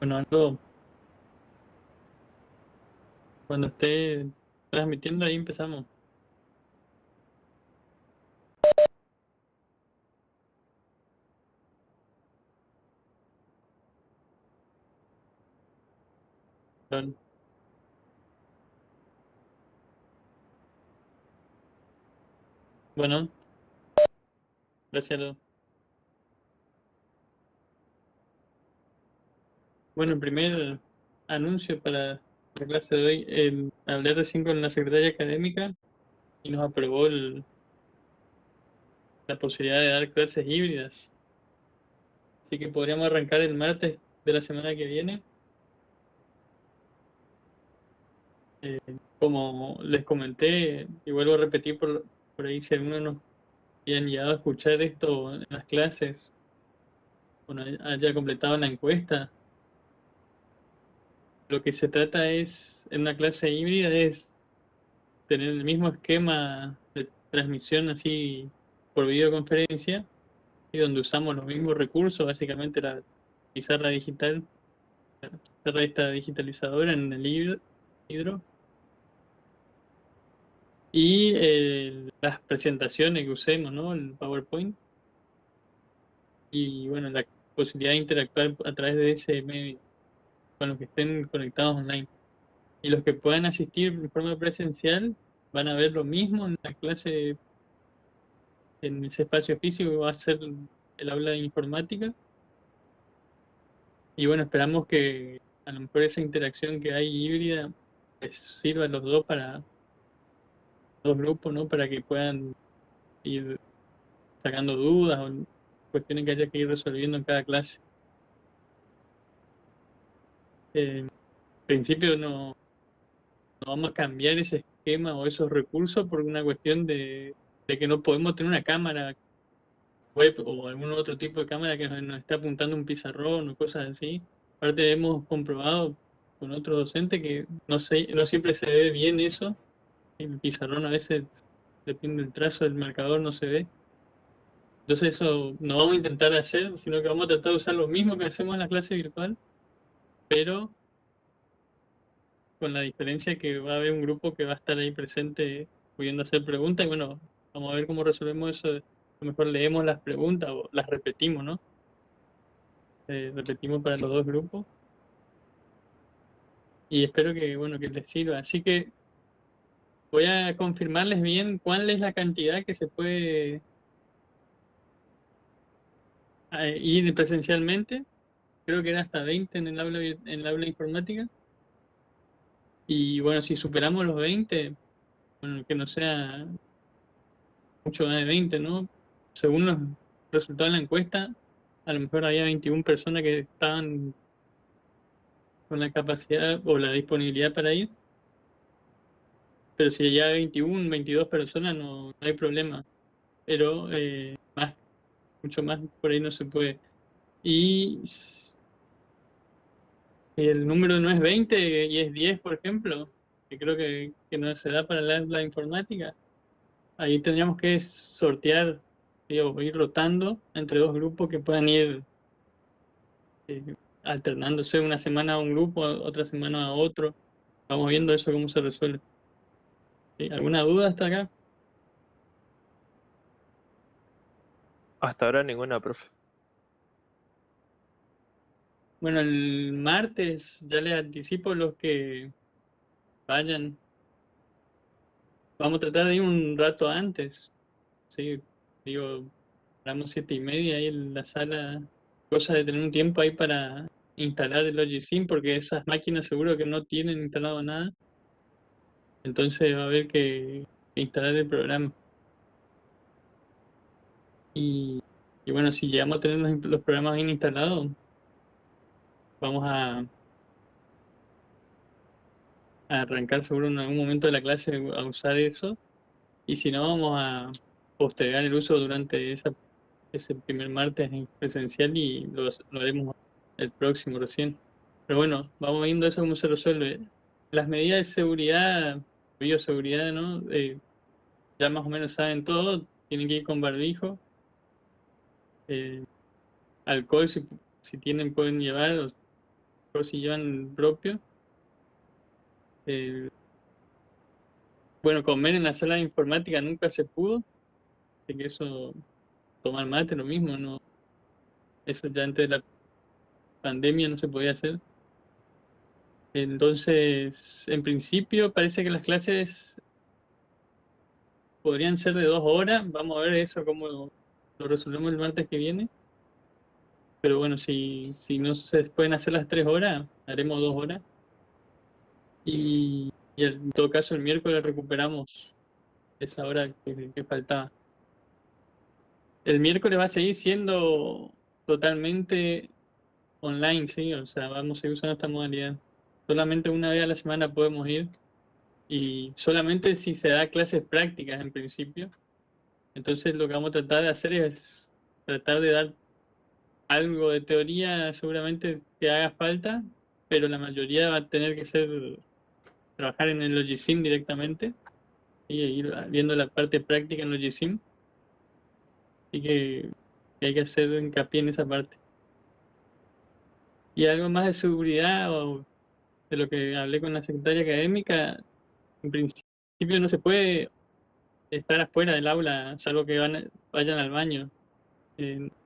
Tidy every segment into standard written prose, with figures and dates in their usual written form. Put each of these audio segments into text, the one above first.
Bueno, Aldo, cuando esté transmitiendo ahí empezamos. Claro. Bueno, gracias, Aldo. Bueno, el primer anuncio para la clase de hoy, hablé recién con la secretaria académica y nos aprobó la posibilidad de dar clases híbridas. Así que podríamos arrancar el martes de la semana que viene. Como les comenté, y vuelvo a repetir por ahí si algunos nos habían llegado a escuchar esto en las clases, bueno, haya completado la encuesta. Lo que se trata es, en una clase híbrida, es tener el mismo esquema de transmisión así por videoconferencia y donde usamos los mismos recursos, básicamente la pizarra digital, pizarra esta digitalizadora en el libro y las presentaciones que usemos, ¿no? El PowerPoint y bueno, la posibilidad de interactuar a través de ese medio con los que estén conectados online. Y los que puedan asistir de forma presencial van a ver lo mismo en la clase, en ese espacio físico que va a ser el aula de informática. Y bueno, esperamos que a lo mejor esa interacción que hay híbrida les sirva a los dos para dos grupos, ¿no? Para que puedan ir sacando dudas o cuestiones que haya que ir resolviendo en cada clase. En principio no vamos a cambiar ese esquema o esos recursos por una cuestión de que no podemos tener una cámara web o algún otro tipo de cámara que nos esté apuntando un pizarrón o cosas así. Aparte hemos comprobado con otro docente que no siempre se ve bien eso. El pizarrón a veces, depende del trazo del marcador, no se ve. Entonces eso no vamos a intentar hacer, sino que vamos a tratar de usar lo mismo que hacemos en la clase virtual, pero con la diferencia que va a haber un grupo que va a estar ahí presente pudiendo hacer preguntas y bueno, vamos a ver cómo resolvemos eso. A lo mejor leemos las preguntas o las repetimos, ¿no? Repetimos para los dos grupos y espero que, bueno, que les sirva. Así que voy a confirmarles bien cuál es la cantidad que se puede ir presencialmente. Creo que era hasta 20 en en el aula informática. Y bueno, si superamos los 20 bueno, que no sea mucho más de 20, ¿no? Según los resultados de la encuesta, a lo mejor había 21 personas que estaban con la capacidad o la disponibilidad para ir, pero si ya 21, 22 personas no hay problema, pero mucho más por ahí no se puede. Y el número no es 20 y es 10 por ejemplo, que creo que no se da para la informática. Ahí tendríamos que sortear, digo, ir rotando entre dos grupos que puedan ir eh, alternándose una semana a un grupo, otra semana a otro. Vamos viendo eso cómo se resuelve. ¿Sí? ¿Alguna duda hasta acá? Hasta ahora ninguna, profe. Bueno, el martes ya les anticipo los que vayan. Vamos a tratar de ir un rato antes. Sí, digo, éramos 7:30 ahí en la sala, cosa de tener un tiempo ahí para instalar el Logisim, porque esas máquinas seguro que no tienen instalado nada, entonces va a haber que instalar el programa. Y, y bueno, si llegamos a tener los programas bien instalados, vamos a arrancar seguro en algún momento de la clase a usar eso, y si no, vamos a postergar el uso durante ese primer martes en presencial y lo haremos el próximo recién. Pero bueno, vamos viendo eso cómo se resuelve. Las medidas de seguridad, bioseguridad, ¿no? Ya más o menos saben todo, tienen que ir con barbijo, eh, alcohol si tienen pueden llevar, o si llevan el propio. Eh, bueno, comer en la sala de informática nunca se pudo, así que eso, tomar mate, lo mismo, no, eso ya antes de la pandemia no se podía hacer. Entonces, en principio parece que las clases podrían ser de 2 horas. Vamos a ver eso, cómo lo resolvemos el martes que viene. Pero bueno, si no se pueden hacer las 3 horas, haremos 2 horas. Y en todo caso, el miércoles recuperamos esa hora que faltaba. El miércoles va a seguir siendo totalmente online, sí, o sea, vamos a seguir usando esta modalidad. Solamente una vez a la semana podemos ir y solamente si se da clases prácticas en principio. Entonces lo que vamos a tratar de hacer es tratar de dar algo de teoría seguramente que haga falta, pero la mayoría va a tener que ser trabajar en el Logisim directamente y ir viendo la parte práctica en Logisim. Así que hay que hacer hincapié en esa parte. Y algo más de seguridad o de lo que hablé con la secretaria académica, en principio no se puede estar afuera del aula, salvo que vayan al baño.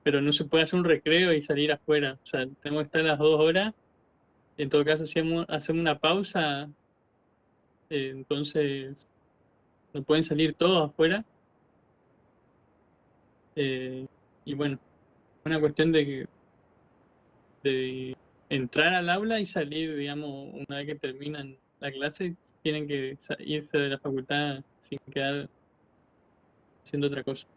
Pero no se puede hacer un recreo y salir afuera. O sea, tenemos que estar las 2 horas. En todo caso, si hacemos una pausa, entonces no pueden salir todos afuera. Eh, y bueno, una cuestión de entrar al aula y salir, digamos, una vez que terminan la clase, tienen que irse de la facultad sin quedar haciendo otra cosa.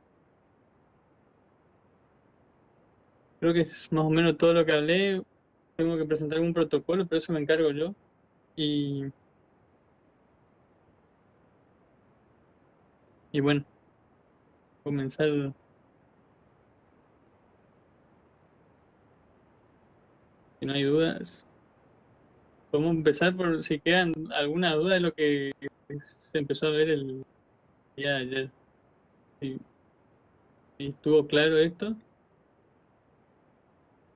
Creo que es más o menos todo lo que hablé. Tengo que presentar un protocolo, pero eso me encargo yo. Y, y bueno, comenzar. Si no hay dudas, podemos empezar por si quedan alguna duda de lo que se empezó a ver el día de ayer. Si estuvo claro esto,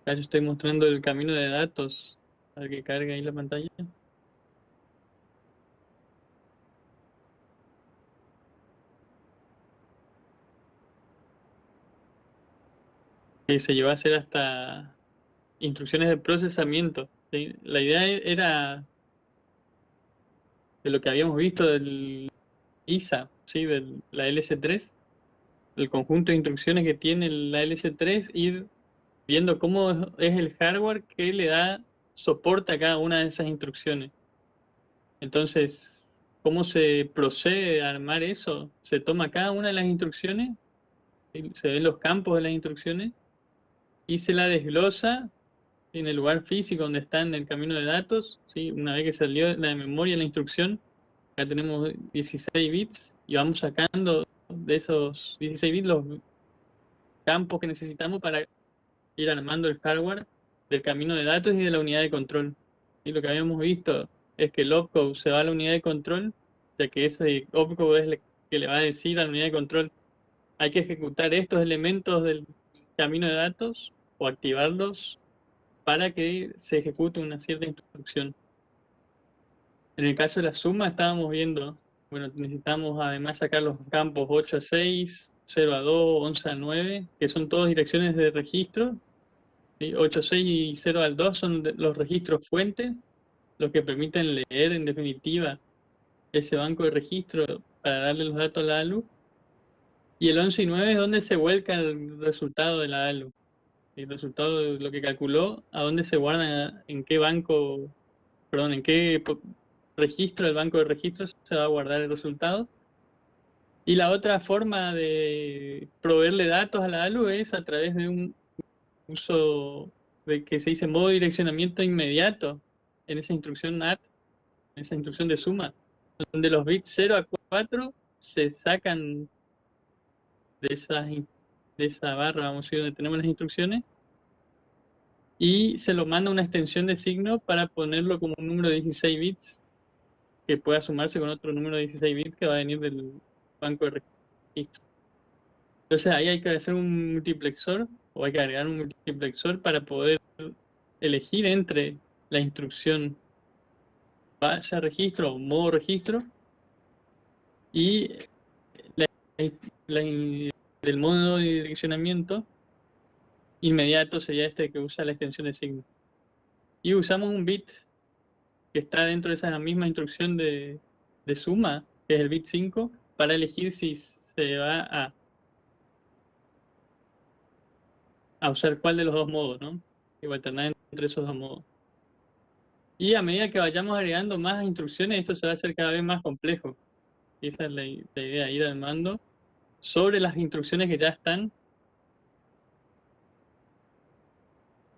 acá yo estoy mostrando el camino de datos para que cargue ahí la pantalla. Que se llevó a hacer hasta instrucciones de procesamiento. ¿Sí? La idea era de lo que habíamos visto del ISA, ¿sí? De la LS3, el conjunto de instrucciones que tiene la LS3, ir viendo cómo es el hardware que le da soporte a cada una de esas instrucciones. Entonces, ¿cómo se procede a armar eso? Se toma cada una de las instrucciones, ¿sí? Se ven los campos de las instrucciones y se la desglosa en el lugar físico donde está en el camino de datos, ¿sí? Una vez que salió la de memoria la instrucción, acá tenemos 16 bits y vamos sacando de esos 16 bits los campos que necesitamos para ir armando el hardware del camino de datos y de la unidad de control. Y lo que habíamos visto es que el opcode se va a la unidad de control, ya que ese opcode es el que le va a decir a la unidad de control, hay que ejecutar estos elementos del camino de datos o activarlos para que se ejecute una cierta instrucción. En el caso de la suma estábamos viendo, bueno, necesitamos además sacar los campos 8 a 6, 0 a 2, 11 a 9, que son todas direcciones de registro. ¿Sí? 8 a 6 y 0 al 2 son los registros fuentes, los que permiten leer en definitiva ese banco de registro para darle los datos a la ALU. Y el 11 y 9 es donde se vuelca el resultado de la ALU. El resultado de lo que calculó, a dónde se guarda, en qué banco, perdón, en qué registro del banco de registros se va a guardar el resultado. Y la otra forma de proveerle datos a la ALU es a través de un uso de que se dice modo de direccionamiento inmediato en esa instrucción AT, en esa instrucción de suma, donde los bits 0 a 4 se sacan de esa barra, vamos a decir, donde tenemos las instrucciones, y se lo manda una extensión de signo para ponerlo como un número de 16 bits que pueda sumarse con otro número de 16 bits que va a venir del banco de registro. Entonces ahí hay que hacer un multiplexor o hay que agregar un multiplexor para poder elegir entre la instrucción base a registro o modo registro, y la, la del modo de direccionamiento inmediato sería este que usa la extensión de signo. Y usamos un bit que está dentro de esa misma instrucción de suma, que es el bit 5, para elegir si se va a usar cuál de los dos modos, ¿no? Y alternar entre esos dos modos. Y a medida que vayamos agregando más instrucciones, esto se va a hacer cada vez más complejo. Y esa es la idea, ir armando sobre las instrucciones que ya están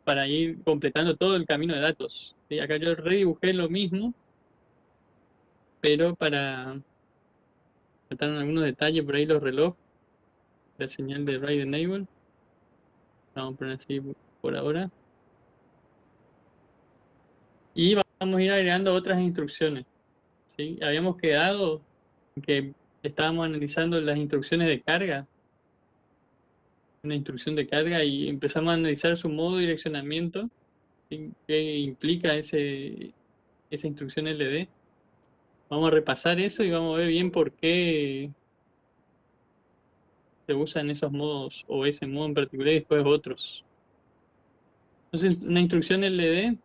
para ir completando todo el camino de datos. ¿Sí? Acá yo redibujé lo mismo, pero para faltaron algunos detalles por ahí, los relojes, la señal de write enable. Vamos a poner así por ahora. Y vamos a ir agregando otras instrucciones. ¿Sí? Habíamos quedado que estábamos analizando las instrucciones de carga, una instrucción de carga, y empezamos a analizar su modo de direccionamiento, ¿sí? ¿Qué implica esa instrucción LD? Vamos a repasar eso y vamos a ver bien por qué se usan esos modos o ese modo en particular y después otros. Entonces, una instrucción LD,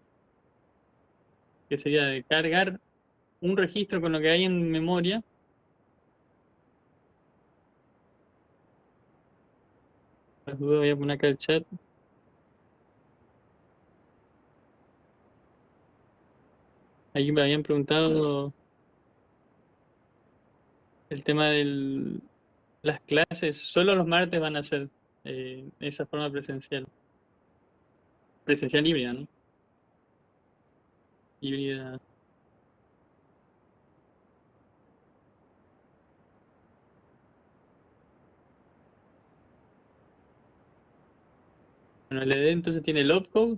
que sería de cargar un registro con lo que hay en memoria. Las dudas voy a poner acá el chat. Ahí me habían preguntado el tema de las clases. Solo los martes van a ser esa forma presencial. Presencial híbrida, ¿no? Híbrida. Bueno, el LD entonces tiene el opcode.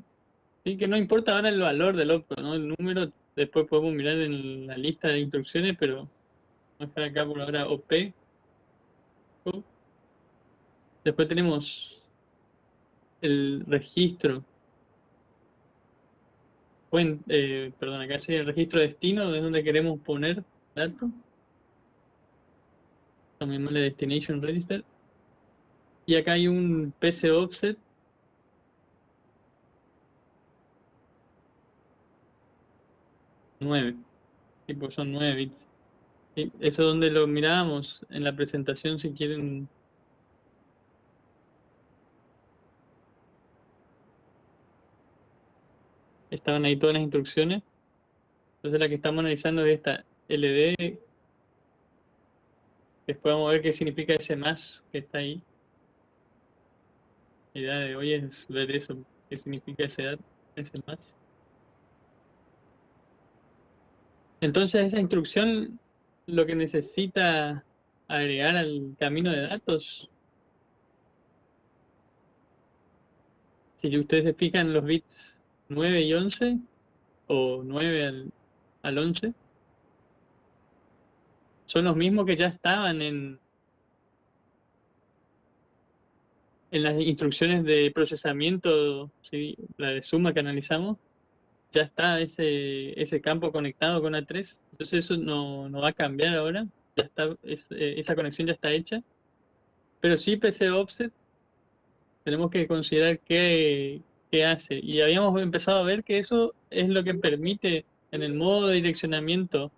Sí, que no importa ahora el valor del opcode, ¿no? El número después podemos mirar en la lista de instrucciones, pero vamos a dejar acá por ahora OP. Después tenemos el registro. Perdón, acá sería el registro destino, de donde queremos poner datos. Llamémosle Destination Register. Y acá hay un PC offset. 9. Tipo, son 9 bits. ¿Sí? Eso es donde lo mirábamos en la presentación, si quieren. Estaban ahí todas las instrucciones. Entonces la que estamos analizando es esta LD. Después vamos a ver qué significa ese más que está ahí. La idea de hoy es ver eso, qué significa ese más. Entonces esa instrucción lo que necesita agregar al camino de datos, si ustedes se fijan los bits 9 y 11, o 9 al 11, son los mismos que ya estaban en las instrucciones de procesamiento, ¿sí? La de suma que analizamos, ya está ese campo conectado con A3, entonces eso no va a cambiar ahora, ya está, esa conexión ya está hecha, pero sí PC offset tenemos que considerar qué hace, y habíamos empezado a ver que eso es lo que permite en el modo de direccionamiento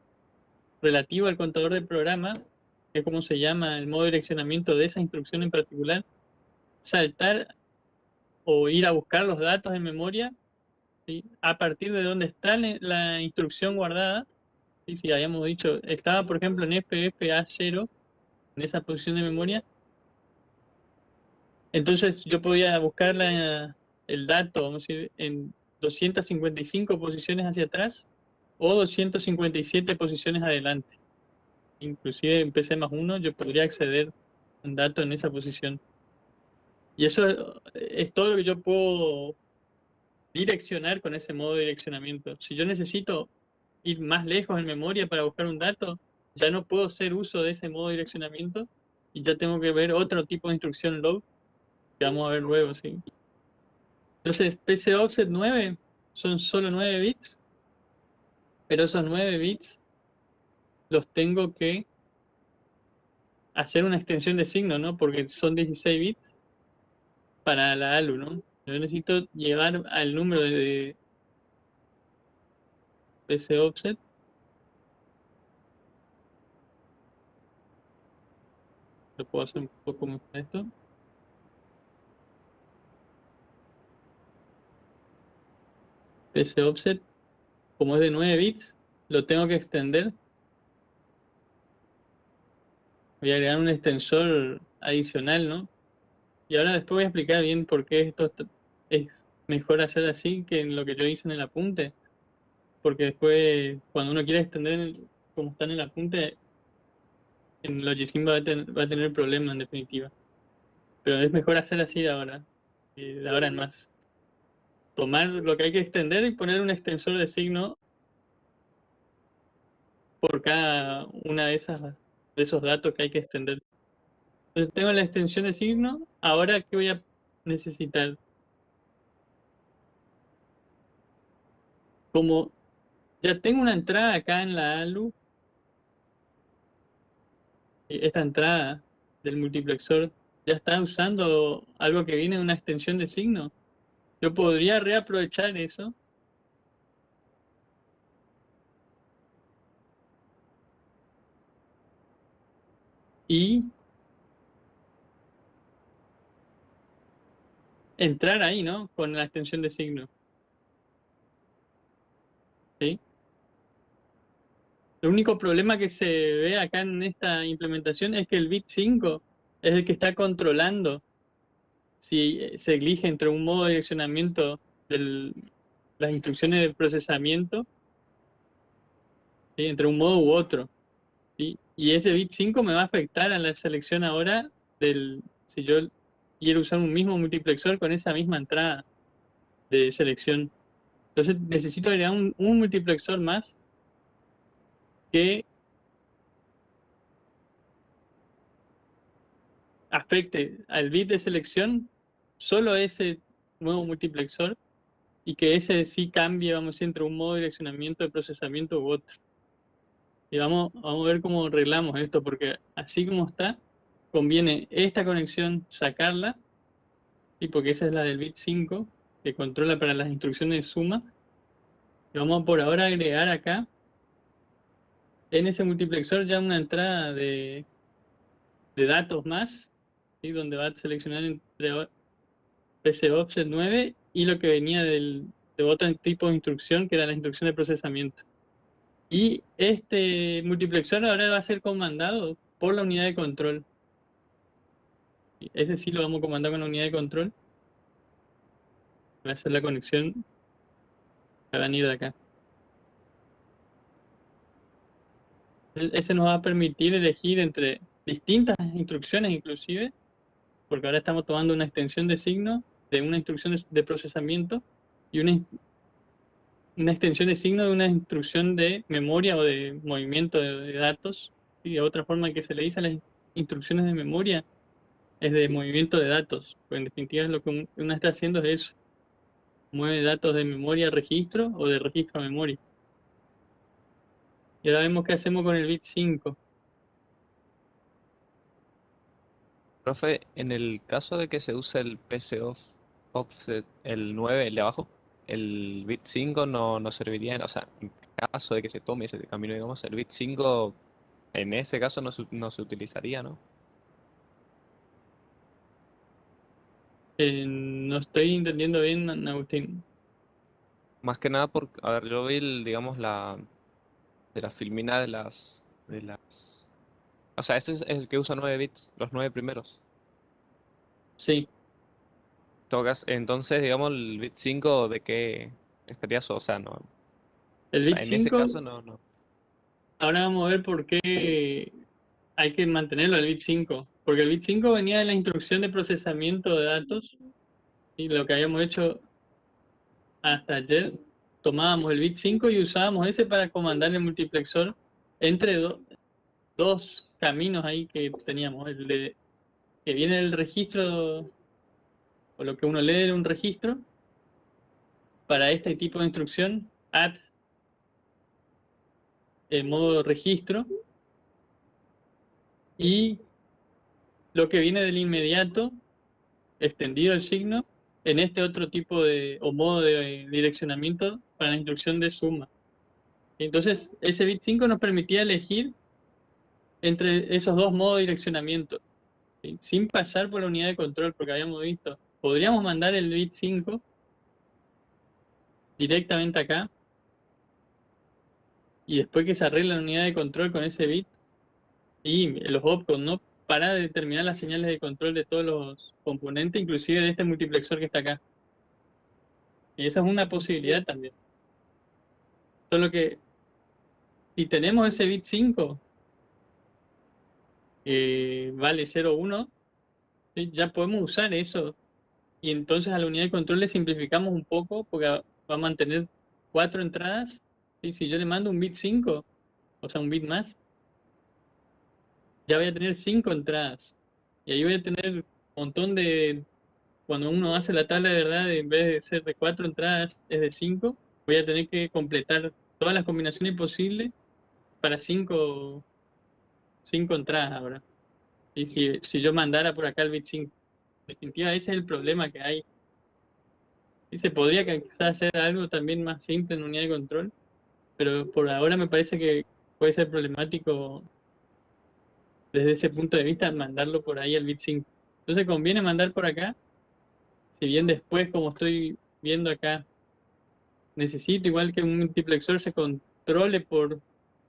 relativo al contador del programa, que es como se llama el modo de direccionamiento de esa instrucción en particular, saltar o ir a buscar los datos en memoria, ¿sí? A partir de donde está la instrucción guardada. ¿Sí? Si habíamos dicho, estaba por ejemplo en FFA0, en esa posición de memoria, entonces yo podía buscar el dato, vamos a decir, en 255 posiciones hacia atrás o 257 posiciones adelante. Inclusive en PC+1 yo podría acceder a un dato en esa posición. Y eso es todo lo que yo puedo direccionar con ese modo de direccionamiento. Si yo necesito ir más lejos en memoria para buscar un dato, ya no puedo hacer uso de ese modo de direccionamiento y ya tengo que ver otro tipo de instrucción load que vamos a ver luego, ¿sí? Entonces, PC Offset 9 son solo 9 bits, pero esos 9 bits los tengo que hacer una extensión de signo, ¿no? Porque son 16 bits para la ALU, ¿no? Yo necesito llegar al número de PC offset. Lo puedo hacer un poco más con esto. PC offset, como es de 9 bits, lo tengo que extender. Voy a agregar un extensor adicional, ¿no? Y ahora después voy a explicar bien por qué es mejor hacer así que en lo que yo hice en el apunte. Porque después, cuando uno quiere extender como está en el apunte, en Logisim va a tener problemas en definitiva. Pero es mejor hacer así de ahora, y de ahora en más. Tomar lo que hay que extender y poner un extensor de signo por cada una de esos datos que hay que extender. Entonces tengo la extensión de signo, ahora ¿qué voy a necesitar? Como ya tengo una entrada acá en la ALU, y esta entrada del multiplexor ya está usando algo que viene de una extensión de signo. Yo podría reaprovechar eso y entrar ahí, ¿no? Con la extensión de signo. ¿Sí? El único problema que se ve acá en esta implementación es que el bit 5 es el que está controlando si se elige entre un modo de direccionamiento de las instrucciones de procesamiento, ¿sí? Entre un modo u otro. ¿Sí? Y ese bit 5 me va a afectar a la selección ahora si yo quiero usar un mismo multiplexor con esa misma entrada de selección. Entonces necesito agregar un multiplexor más que afecte al bit de selección solo ese nuevo multiplexor y que ese sí cambie, vamos a decir, entre un modo de direccionamiento de procesamiento u otro. Y vamos a ver cómo arreglamos esto, porque así como está, conviene esta conexión sacarla, y porque esa es la del bit 5 que controla para las instrucciones de suma. Y vamos por ahora a agregar acá en ese multiplexor ya una entrada de datos más, ¿sí? Donde va a seleccionar entre PC Offset 9 y lo que venía de otro tipo de instrucción, que era la instrucción de procesamiento. Y este multiplexor ahora va a ser comandado por la unidad de control. Ese sí lo vamos a comandar con la unidad de control. Va a ser la conexión que va a venir de acá. Ese nos va a permitir elegir entre distintas instrucciones inclusive, porque ahora estamos tomando una extensión de signo de una instrucción de procesamiento y una extensión de signo de una instrucción de memoria o de movimiento de datos. Y de otra forma que se le dice a las instrucciones de memoria es de movimiento de datos. Pues en definitiva lo que uno está haciendo es eso. Mueve datos de memoria a registro o de registro a memoria. Y ahora vemos qué hacemos con el bit 5. Profe, en el caso de que se use el offset, el 9, el de abajo, el bit 5 no serviría, o sea, en caso de que se tome ese camino, digamos, el bit 5 en ese caso no se utilizaría, ¿no? No estoy entendiendo bien, Agustín. Más que nada porque, a ver, yo vi, digamos, de la filmina de las. O sea, ese es el que usa 9 bits, los 9 primeros. Sí, Entonces, digamos, el bit 5 de qué estaría eso, o sea, no. O el sea, bit en ese 5, caso no. ahora vamos a ver por qué hay que mantenerlo el bit 5. Porque el bit 5 venía de la instrucción de procesamiento de datos y lo que habíamos hecho hasta ayer, tomábamos el bit 5 y usábamos ese para comandar el multiplexor entre dos caminos ahí que teníamos. Que viene del registro, o lo que uno lee de un registro, para este tipo de instrucción, add en modo registro, y lo que viene del inmediato, extendido el signo, en este otro tipo de, o modo de direccionamiento para la instrucción de suma. Entonces, ese bit 5 nos permitía elegir entre esos dos modos de direccionamiento, ¿sí? Sin pasar por la unidad de control, porque habíamos visto, podríamos mandar el bit 5 directamente acá, y después que se arregle la unidad de control con ese bit, y los opcodes, ¿no? Para determinar las señales de control de todos los componentes, inclusive de este multiplexor que está acá. Y esa es una posibilidad también. Solo que si tenemos ese bit 5, que vale 0,1, ¿sí? Ya podemos usar eso. Y entonces a la unidad de control le simplificamos un poco porque va a mantener 4 entradas. ¿Sí? Si yo le mando un bit 5, o sea, un bit más, ya voy a tener 5 entradas. Y ahí voy a tener un montón de... Cuando uno hace la tabla de verdad, en vez de ser de 4 entradas, es de 5, voy a tener que completar todas las combinaciones posibles para 5 entradas ahora. Y si yo mandara por acá el bit 5, en definitiva, ese es el problema que hay. Y se podría quizás hacer algo también más simple en unidad de control, pero por ahora me parece que puede ser problemático desde ese punto de vista mandarlo por ahí al bit 5. Entonces conviene mandar por acá, si bien después, como estoy viendo acá, necesito igual que un multiplexor se controle por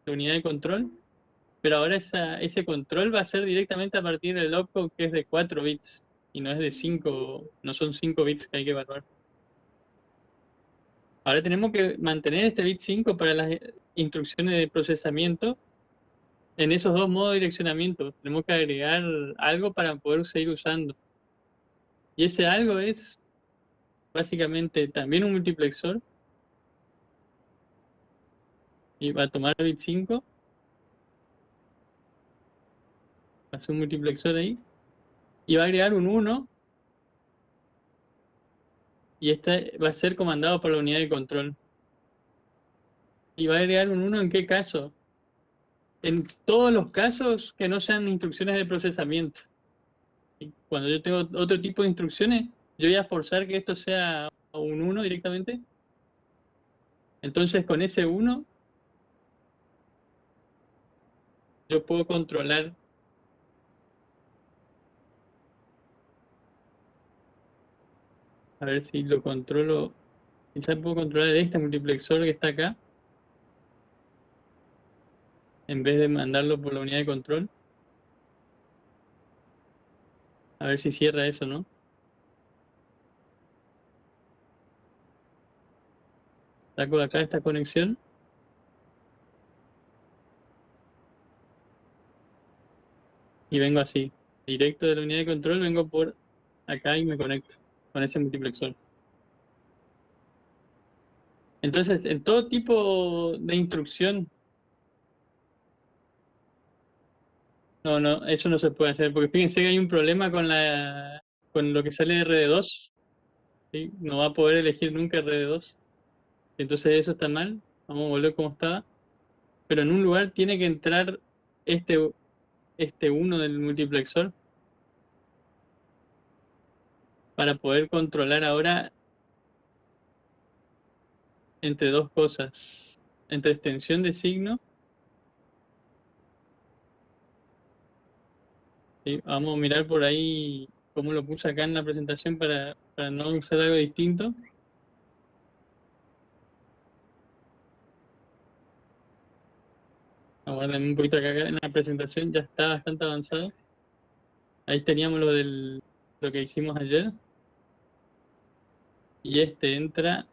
la unidad de control, pero ahora ese control va a ser directamente a partir del opcode que es de 4 bits y no es de 5, no son 5 bits que hay que evaluar. Ahora tenemos que mantener este bit 5 para las instrucciones de procesamiento en esos dos modos de direccionamiento. Tenemos que agregar algo para poder seguir usando. Y ese algo es básicamente también un multiplexor. Y va a tomar el bit 5, va a hacer un multiplexor ahí. Y va a agregar un 1. Y este va a ser comandado por la unidad de control. ¿Y va a agregar un 1 en qué caso? En todos los casos que no sean instrucciones de procesamiento. Y cuando yo tengo otro tipo de instrucciones, yo voy a forzar que esto sea un 1 directamente. Entonces con ese 1 yo puedo controlar, a ver si lo controlo, quizás puedo controlar este multiplexor que está acá, en vez de mandarlo por la unidad de control. A ver si cierra eso, ¿no? Saco de acá esta conexión y vengo así, directo de la unidad de control, vengo por acá y me conecto con ese multiplexor. Entonces, en todo tipo de instrucción, no, eso no se puede hacer, porque fíjense que hay un problema con lo que sale de RD2, ¿sí? No va a poder elegir nunca RD2, entonces eso está mal, vamos a volver como estaba, pero en un lugar tiene que entrar este, este uno del multiplexor para poder controlar ahora entre dos cosas, entre extensión de signo, ¿sí? Vamos a mirar por ahí cómo lo puse acá en la presentación para no usar algo distinto. Aguarden un poquito acá en la presentación, ya está bastante avanzado. Ahí teníamos lo que hicimos ayer. Y este entra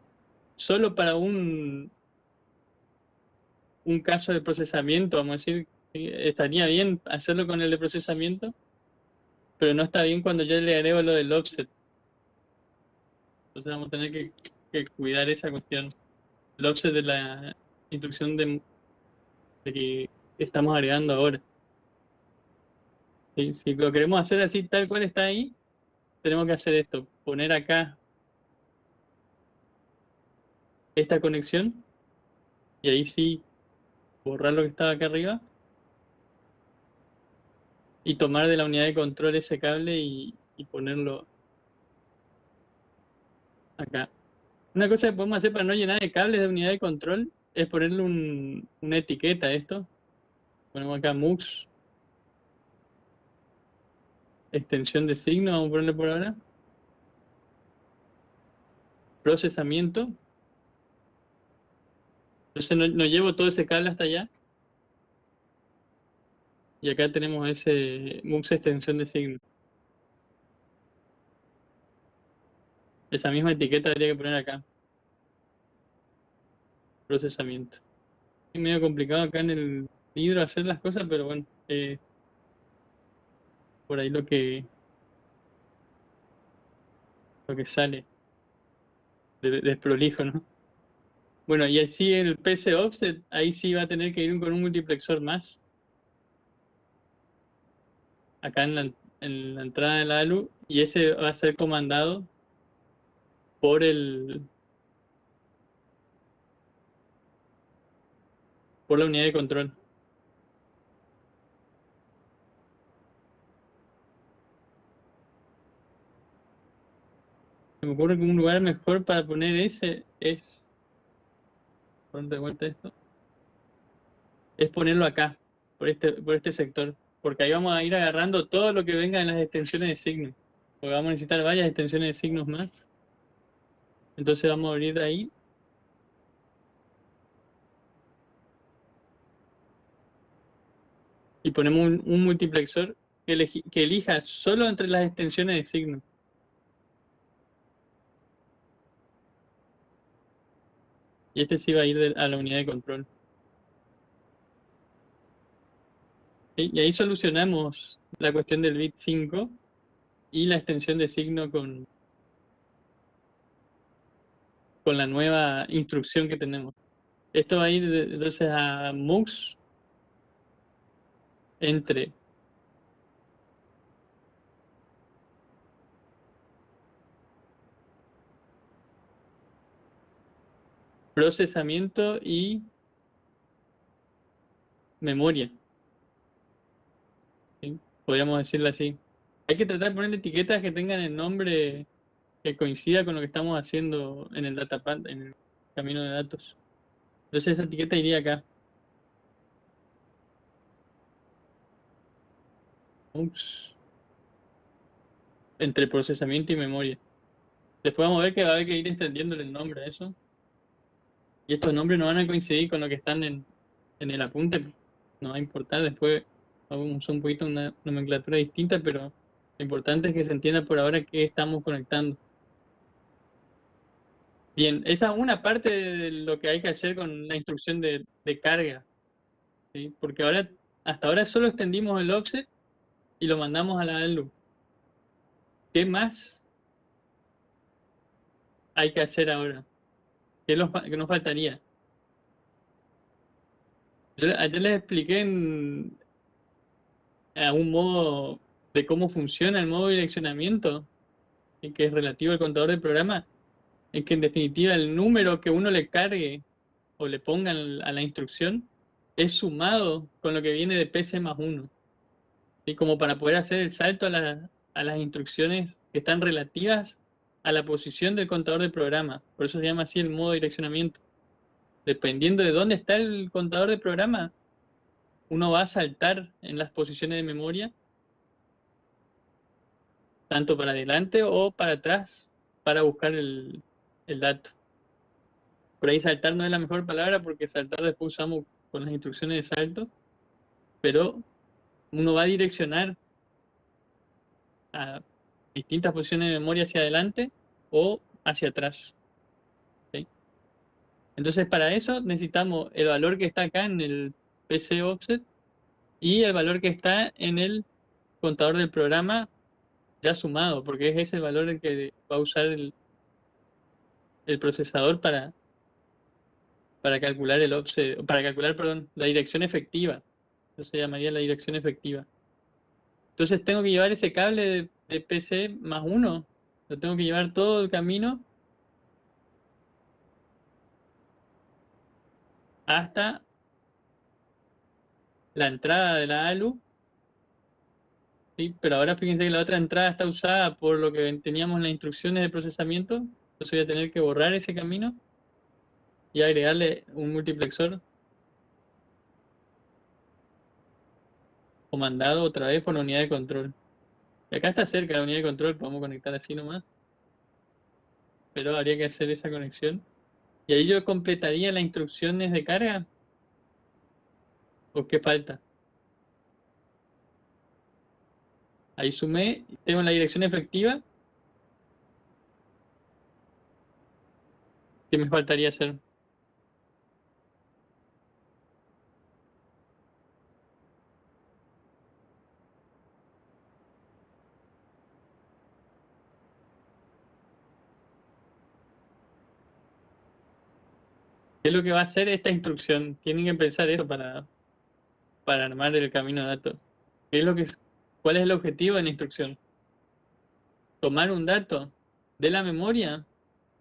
solo para un caso de procesamiento, vamos a decir, estaría bien hacerlo con el de procesamiento, pero no está bien cuando yo le agrego lo del offset. Entonces vamos a tener que cuidar esa cuestión. El offset de la instrucción de que estamos agregando ahora. ¿Sí? Si lo queremos hacer así tal cual está ahí, tenemos que hacer esto, poner acá esta conexión, y ahí sí borrar lo que estaba acá arriba, y tomar de la unidad de control ese cable y ponerlo acá. Una cosa que podemos hacer para no llenar de cables de unidad de control es ponerle una etiqueta a esto. Ponemos acá MUX, extensión de signo, vamos a ponerle por ahora. Procesamiento. Entonces no llevo todo ese cable hasta allá. Y acá tenemos ese MUX extensión de signo. Esa misma etiqueta habría que poner acá. Procesamiento. Es medio complicado acá en el libro hacer las cosas, pero bueno, por ahí lo que sale desprolijo, ¿no? Bueno, y así el PC offset, ahí sí va a tener que ir con un multiplexor más. Acá en la entrada de la ALU, y ese va a ser comandado por por la unidad de control. Se me ocurre que un lugar mejor para poner ese es, ponte de vuelta esto, es ponerlo acá, por este sector, porque ahí vamos a ir agarrando todo lo que venga en las extensiones de signos, porque vamos a necesitar varias extensiones de signos más. Entonces vamos a abrir ahí y ponemos un multiplexor que elija solo entre las extensiones de signos. Y este sí va a ir a la unidad de control. ¿Sí? Y ahí solucionamos la cuestión del bit 5 y la extensión de signo con la nueva instrucción que tenemos. Esto va a ir entonces a MUX entre procesamiento y memoria. ¿Sí? Podríamos decirlo así. Hay que tratar de poner etiquetas que tengan el nombre que coincida con lo que estamos haciendo en el datapad, en el camino de datos. Entonces esa etiqueta iría acá. MUX entre procesamiento y memoria. Después vamos a ver que va a haber que ir extendiéndole el nombre a eso. Y estos nombres no van a coincidir con lo que están en el apunte. No va a importar. Después vamos a usar un poquito una nomenclatura distinta, pero lo importante es que se entienda por ahora qué estamos conectando. Bien, esa es una parte de lo que hay que hacer con la instrucción de carga, ¿sí? Porque hasta ahora solo extendimos el offset y lo mandamos a la ALU. ¿Qué más hay que hacer ahora? ¿Qué nos faltaría? Ayer les expliqué a un modo de cómo funciona el modo de direccionamiento, y que es relativo al contador de programa, es que en definitiva el número que uno le cargue o le ponga a la instrucción es sumado con lo que viene de PC más uno, y como para poder hacer el salto a las instrucciones que están relativas a la posición del contador de programa. Por eso se llama así el modo de direccionamiento. Dependiendo de dónde está el contador de programa, uno va a saltar en las posiciones de memoria tanto para adelante o para atrás para buscar el dato. Por ahí saltar no es la mejor palabra porque saltar después usamos con las instrucciones de salto, pero uno va a direccionar a distintas posiciones de memoria hacia adelante o hacia atrás. ¿Sí? Entonces para eso necesitamos el valor que está acá en el PC offset y el valor que está en el contador del programa ya sumado, porque es ese valor el que va a usar el procesador para calcular el offset, para calcular, perdón, la dirección efectiva. Eso se llamaría la dirección efectiva. Entonces tengo que llevar ese cable de PC más uno. Lo tengo que llevar todo el camino hasta la entrada de la ALU, ¿sí? Pero ahora fíjense que la otra entrada está usada por lo que teníamos en las instrucciones de procesamiento, entonces voy a tener que borrar ese camino y agregarle un multiplexor comandado otra vez por la unidad de control. Y acá está cerca la unidad de control, podemos conectar así nomás, pero habría que hacer esa conexión. Y ahí yo completaría las instrucciones de carga, ¿o qué falta? Ahí sumé, tengo la dirección efectiva, ¿qué me faltaría hacer? ¿Qué es lo que va a hacer esta instrucción? Tienen que pensar eso para armar el camino de datos. ¿Qué es lo que, cuál es el objetivo de la instrucción? Tomar un dato de la memoria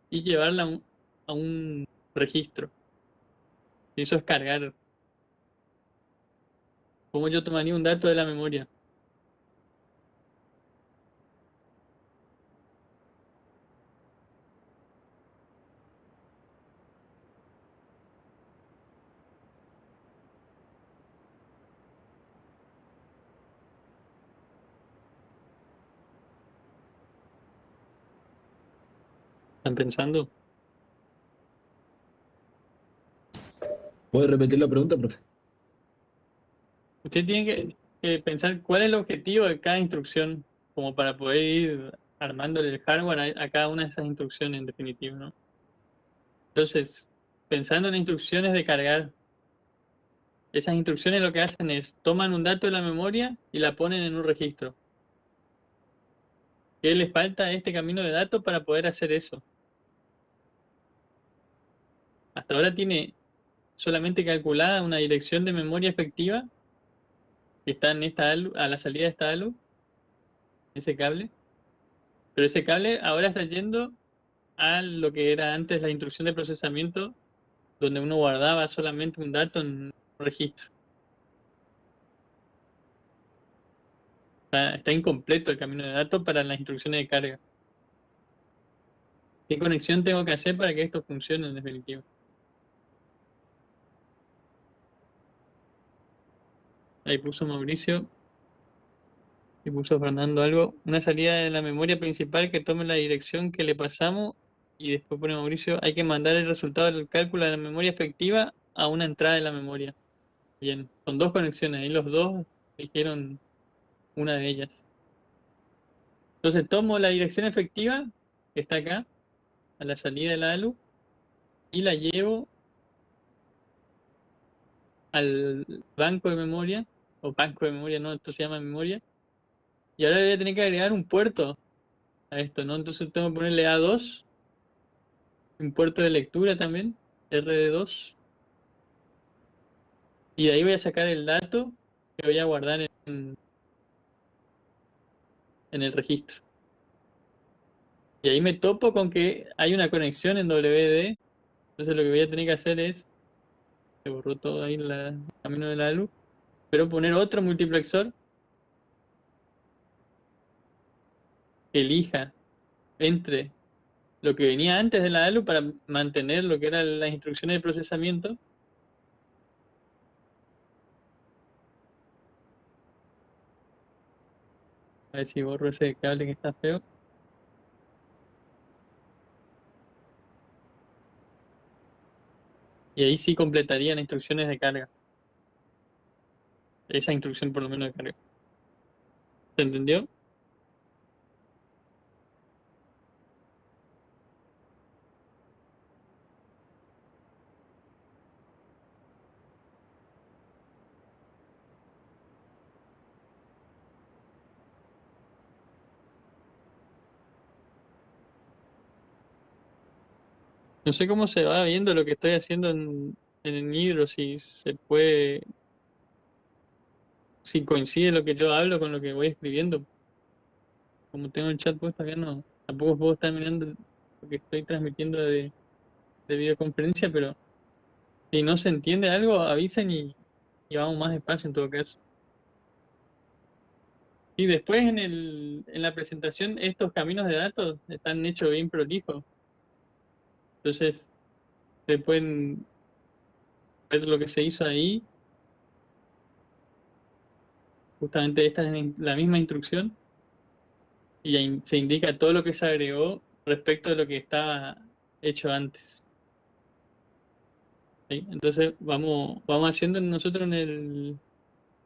y llevarla a un registro. Y eso es cargar. ¿Cómo yo tomaría un dato de la memoria? ¿Están pensando? ¿Puede repetir la pregunta, profe? Usted tiene que pensar cuál es el objetivo de cada instrucción, como para poder ir armando el hardware a cada una de esas instrucciones en definitiva, ¿no? Entonces, pensando en instrucciones de cargar, esas instrucciones lo que hacen es toman un dato de la memoria y la ponen en un registro. ¿Qué les falta a este camino de datos para poder hacer eso? Hasta ahora tiene solamente calculada una dirección de memoria efectiva que está en esta ALU, a la salida de esta ALU, ese cable. Pero ese cable ahora está yendo a lo que era antes la instrucción de procesamiento, donde uno guardaba solamente un dato en un registro. Está incompleto el camino de datos para las instrucciones de carga. ¿Qué conexión tengo que hacer para que esto funcione en definitiva? Ahí puso Mauricio y puso Fernando algo. Una salida de la memoria principal que tome la dirección que le pasamos y después pone Mauricio, hay que mandar el resultado del cálculo de la memoria efectiva a una entrada de la memoria. Bien, son dos conexiones, ahí los dos dijeron una de ellas. Entonces tomo la dirección efectiva, que está acá, a la salida de la ALU, y la llevo al banco de memoria, o banco de memoria, no, esto se llama memoria, y ahora voy a tener que agregar un puerto a esto, ¿no? Entonces tengo que ponerle A2, un puerto de lectura también, RD2, y de ahí voy a sacar el dato que voy a guardar en el registro. Y ahí me topo con que hay una conexión en WD, entonces lo que voy a tener que hacer es, se borró todo ahí el camino de la luz, pero poner otro multiplexor que elija entre lo que venía antes de la ALU para mantener lo que eran las instrucciones de procesamiento. A ver si borro ese cable que está feo. Y ahí sí completaría las instrucciones de carga. Esa instrucción por lo menos de carga. ¿Se entendió? No sé cómo se va viendo lo que estoy haciendo en el Nitro, si se puede, si coincide lo que yo hablo con lo que voy escribiendo. Como tengo el chat puesto acá, no, tampoco puedo estar mirando lo que estoy transmitiendo de videoconferencia, pero Si no se entiende algo, avisen y vamos más despacio en todo caso. Y después en la presentación estos caminos de datos están hechos bien prolijos. Entonces se pueden ver lo que se hizo ahí. Justamente esta es la misma instrucción y ahí se indica todo lo que se agregó respecto a lo que estaba hecho antes. ¿Sí? Entonces vamos haciendo nosotros en el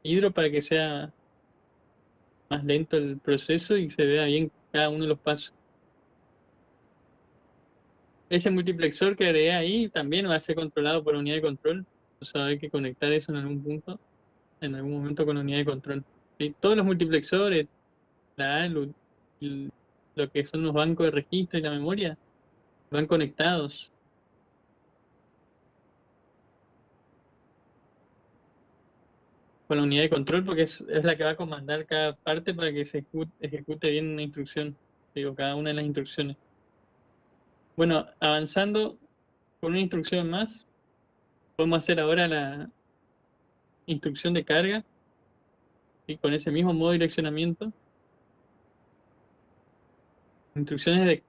Hydro para que sea más lento el proceso y se vea bien cada uno de los pasos. Ese multiplexor que agregué ahí también va a ser controlado por unidad de control. O sea, hay que conectar eso en algún punto, en algún momento con unidad de control. ¿Sí? Todos los multiplexores, la ALU, y lo que son los bancos de registro y la memoria, van conectados con la unidad de control porque es la que va a comandar cada parte para que se ejecute bien una instrucción. Digo, cada una de las instrucciones. Bueno, avanzando con una instrucción más, podemos hacer ahora la instrucción de carga y con ese mismo modo de direccionamiento. Instrucciones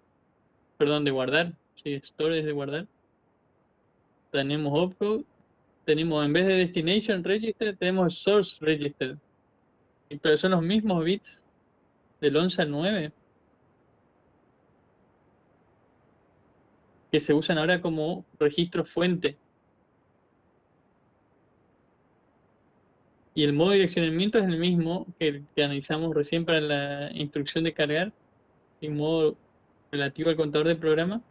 perdón, de guardar. Sí, store es de guardar. Tenemos opcode, tenemos en vez de destination register, tenemos source register. Pero son los mismos bits del 11 al 9 que se usan ahora como registro fuente. Y el modo de direccionamiento es el mismo que el que analizamos recién para la instrucción de cargar, en modo relativo al contador de programa.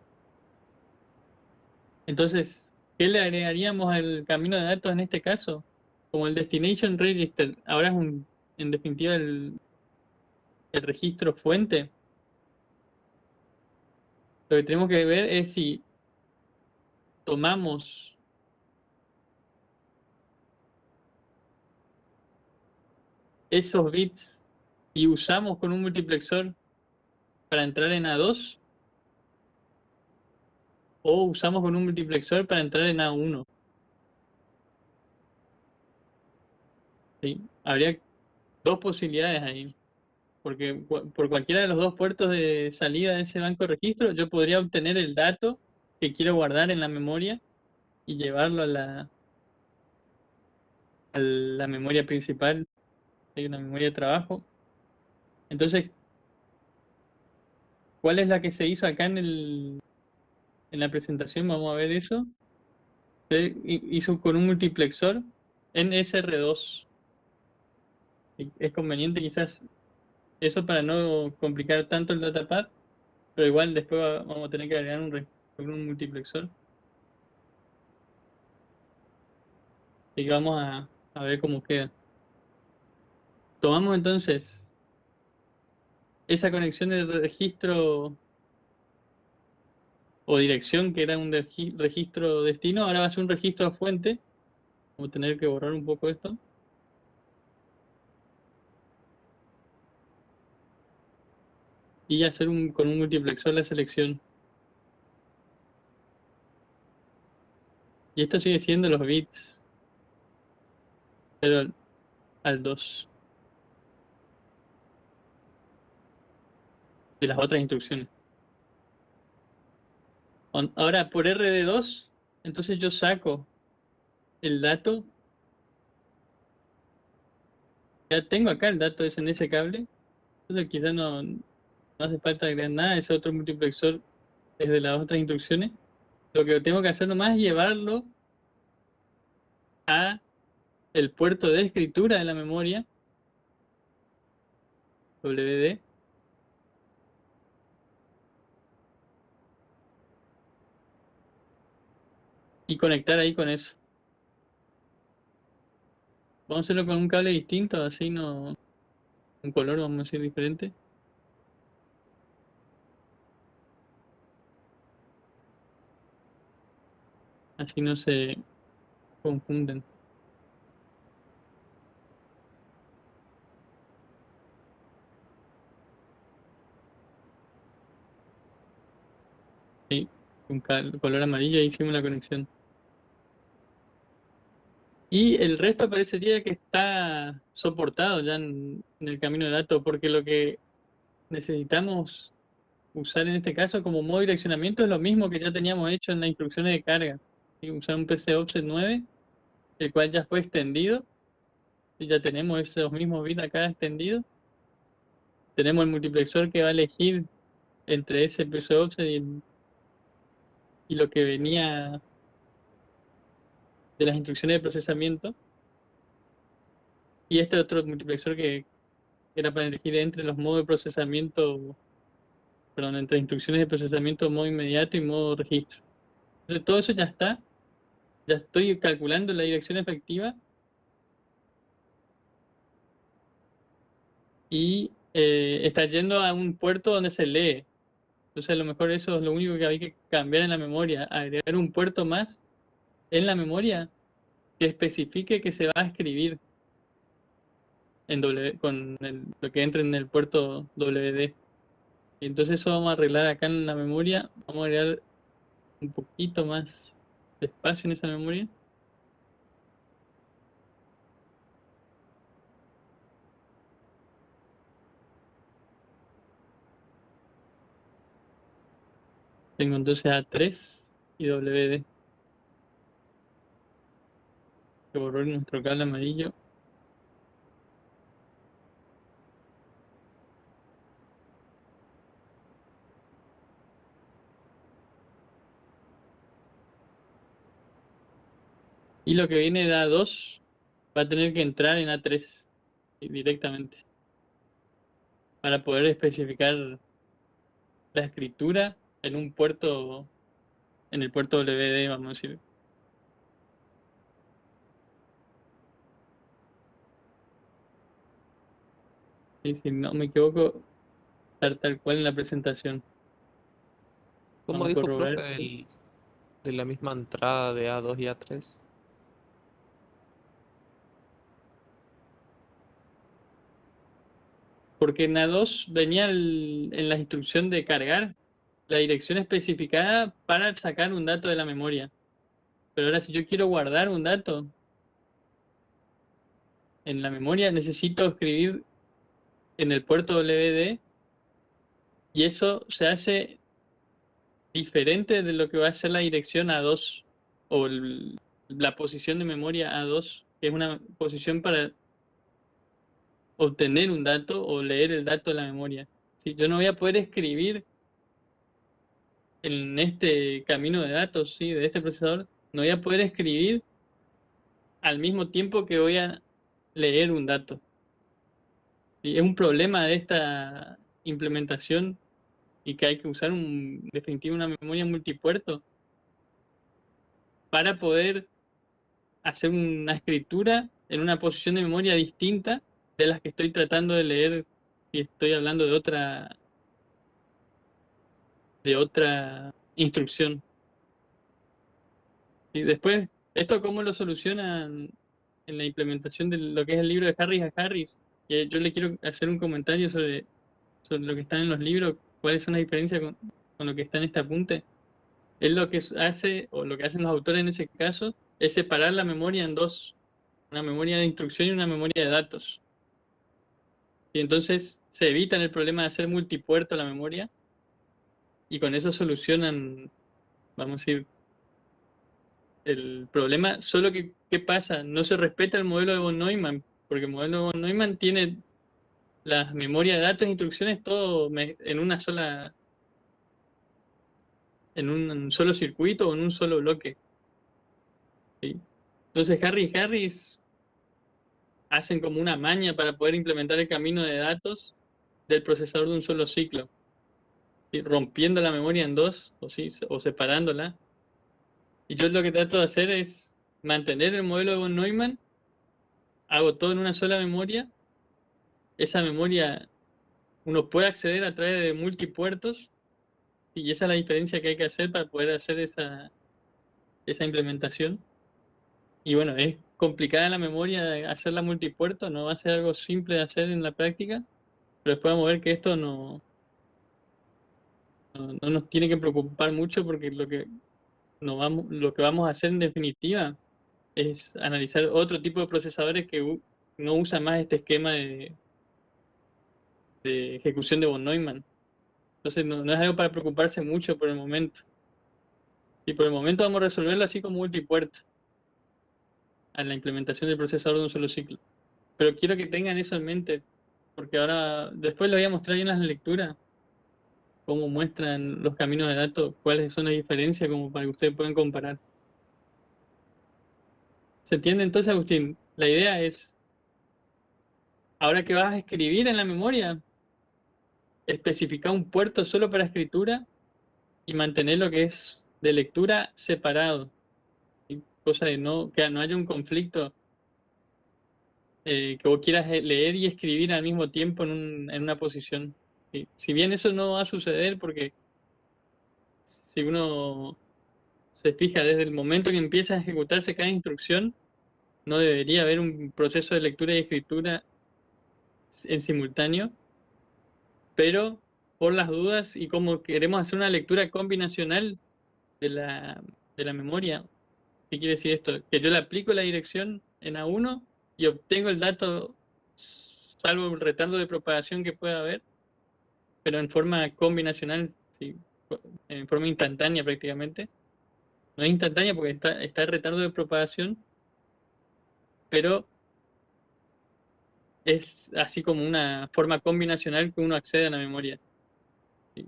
Entonces, ¿qué le agregaríamos al camino de datos en este caso? Como el destination register, ahora es en definitiva el registro fuente. Lo que tenemos que ver es si tomamos esos bits y usamos con un multiplexor para entrar en A2 o usamos con un multiplexor para entrar en A1. ¿Sí? Habría dos posibilidades ahí, porque por cualquiera de los dos puertos de salida de ese banco de registro yo podría obtener el dato que quiero guardar en la memoria y llevarlo a la memoria principal, hay una memoria de trabajo. Entonces, ¿cuál es la que se hizo acá en la presentación? Vamos a ver eso. Se hizo con un multiplexor en SR2. Y es conveniente quizás eso para no complicar tanto el datapad, pero igual después vamos a tener que agregar con un multiplexor. Y vamos a ver cómo queda. Tomamos entonces esa conexión de registro o dirección que era un registro destino, ahora va a ser un registro fuente. Vamos a tener que borrar un poco esto. Y hacer con un multiplexor la selección. Y esto sigue siendo los bits, pero al 2 de las otras instrucciones. Ahora por RD2, entonces yo saco el dato. Ya tengo acá el dato ese en ese cable. Entonces quizás no hace falta agregar nada. Ese otro multiplexor es de las otras instrucciones. Lo que tengo que hacer nomás es llevarlo a el puerto de escritura de la memoria, WD, y conectar ahí con eso. Vamos a hacerlo con un cable distinto, así no, un color vamos a decir diferente. Así no se confunden. Sí, con color amarillo ahí hicimos la conexión. Y el resto parecería que está soportado ya en el camino de datos, porque lo que necesitamos usar en este caso como modo de direccionamiento es lo mismo que ya teníamos hecho en las instrucciones de carga. ¿Sí? Usar un PC Offset 9, el cual ya fue extendido, y ya tenemos esos mismos bits acá extendidos. Tenemos el multiplexor que va a elegir entre ese PC Offset y lo que venía de las instrucciones de procesamiento. Y este otro multiplexor que era para elegir entre los modos de procesamiento, perdón, entre instrucciones de procesamiento modo inmediato y modo registro. Entonces todo eso ya está, ya estoy calculando la dirección efectiva y está yendo a un puerto donde se lee. Entonces a lo mejor eso es lo único que hay que cambiar en la memoria, agregar un puerto más en la memoria que especifique que se va a escribir en lo que entre en el puerto WD. Y entonces eso vamos a arreglar acá en la memoria, vamos a agregar un poquito más de espacio en esa memoria. Tengo entonces A3 y WD. Que borró nuestro cable amarillo. Y lo que viene de A2 va a tener que entrar en A3 directamente para poder especificar la escritura en un puerto, en el puerto WD, vamos a decir. Y si no me equivoco, estar tal cual en la presentación. Como Vamos a dijo corroborar profe esto. de la misma entrada de A2 y A3? Porque en A2 venía en la instrucción de cargar la dirección especificada para sacar un dato de la memoria. Pero ahora si yo quiero guardar un dato en la memoria, necesito escribir en el puerto WD y eso se hace diferente de lo que va a ser la dirección A2 o la posición de memoria A2, que es una posición para obtener un dato o leer el dato de la memoria. ¿Sí? Yo no voy a poder escribir en este camino de datos, ¿sí? De este procesador, no voy a poder escribir al mismo tiempo que voy a leer un dato. ¿Sí? Es un problema de esta implementación y que hay que usar en definitiva una memoria multipuerto para poder hacer una escritura en una posición de memoria distinta de las que estoy tratando de leer y estoy hablando de otra instrucción. Y después, ¿esto cómo lo solucionan en la implementación de lo que es el libro de Harris a Harris? Yo le quiero hacer un comentario sobre lo que está en los libros, cuáles son las diferencias con lo que está en este apunte. Él lo que hace, o lo que hacen los autores en ese caso, es separar la memoria en dos, una memoria de instrucción y una memoria de datos. Y entonces se evitan el problema de hacer multipuerto la memoria y con eso solucionan, vamos a decir, el problema. Solo que, ¿qué pasa? No se respeta el modelo de von Neumann, porque el modelo de von Neumann tiene las memorias de datos e instrucciones todo en una sola, en un solo circuito o en un solo bloque. ¿Sí? Entonces Harry y Harris hacen como una maña para poder implementar el camino de datos del procesador de un solo ciclo, ¿sí? Rompiendo la memoria en dos o, sí, o separándola. Y yo lo que trato de hacer es mantener el modelo de von Neumann, hago todo en una sola memoria. Esa memoria uno puede acceder a través de multipuertos y esa es la diferencia que hay que hacer para poder hacer esa implementación. Y bueno, es complicada la memoria de hacerla multipuerto, no va a ser algo simple de hacer en la práctica, pero después vamos a ver que esto no nos tiene que preocupar mucho porque lo que vamos a hacer en definitiva es analizar otro tipo de procesadores que no usan más este esquema de ejecución de von Neumann. Entonces no es algo para preocuparse mucho por el momento. Y por el momento vamos a resolverlo así como multipuerto, a la implementación del procesador de un solo ciclo. Pero quiero que tengan eso en mente, porque ahora, después lo voy a mostrar ahí en las lecturas, cómo muestran los caminos de datos, cuáles son las diferencias, como para que ustedes puedan comparar. ¿Se entiende entonces, Agustín? La idea es, ahora que vas a escribir en la memoria, especificar un puerto solo para escritura y mantener lo que es de lectura separado. ¿Sí? Cosa de que no haya un conflicto, que vos quieras leer y escribir al mismo tiempo en una posición. ¿Sí? Si bien eso no va a suceder, porque si uno se fija desde el momento que empieza a ejecutarse cada instrucción, no debería haber un proceso de lectura y escritura en simultáneo, pero por las dudas y como queremos hacer una lectura combinacional de de la memoria, ¿qué quiere decir esto? Que yo le aplico la dirección en A1 y obtengo el dato, salvo el retardo de propagación que pueda haber, pero en forma combinacional, ¿sí? En forma instantánea prácticamente. No es instantánea porque está el retardo de propagación, pero es así como una forma combinacional que uno accede a la memoria.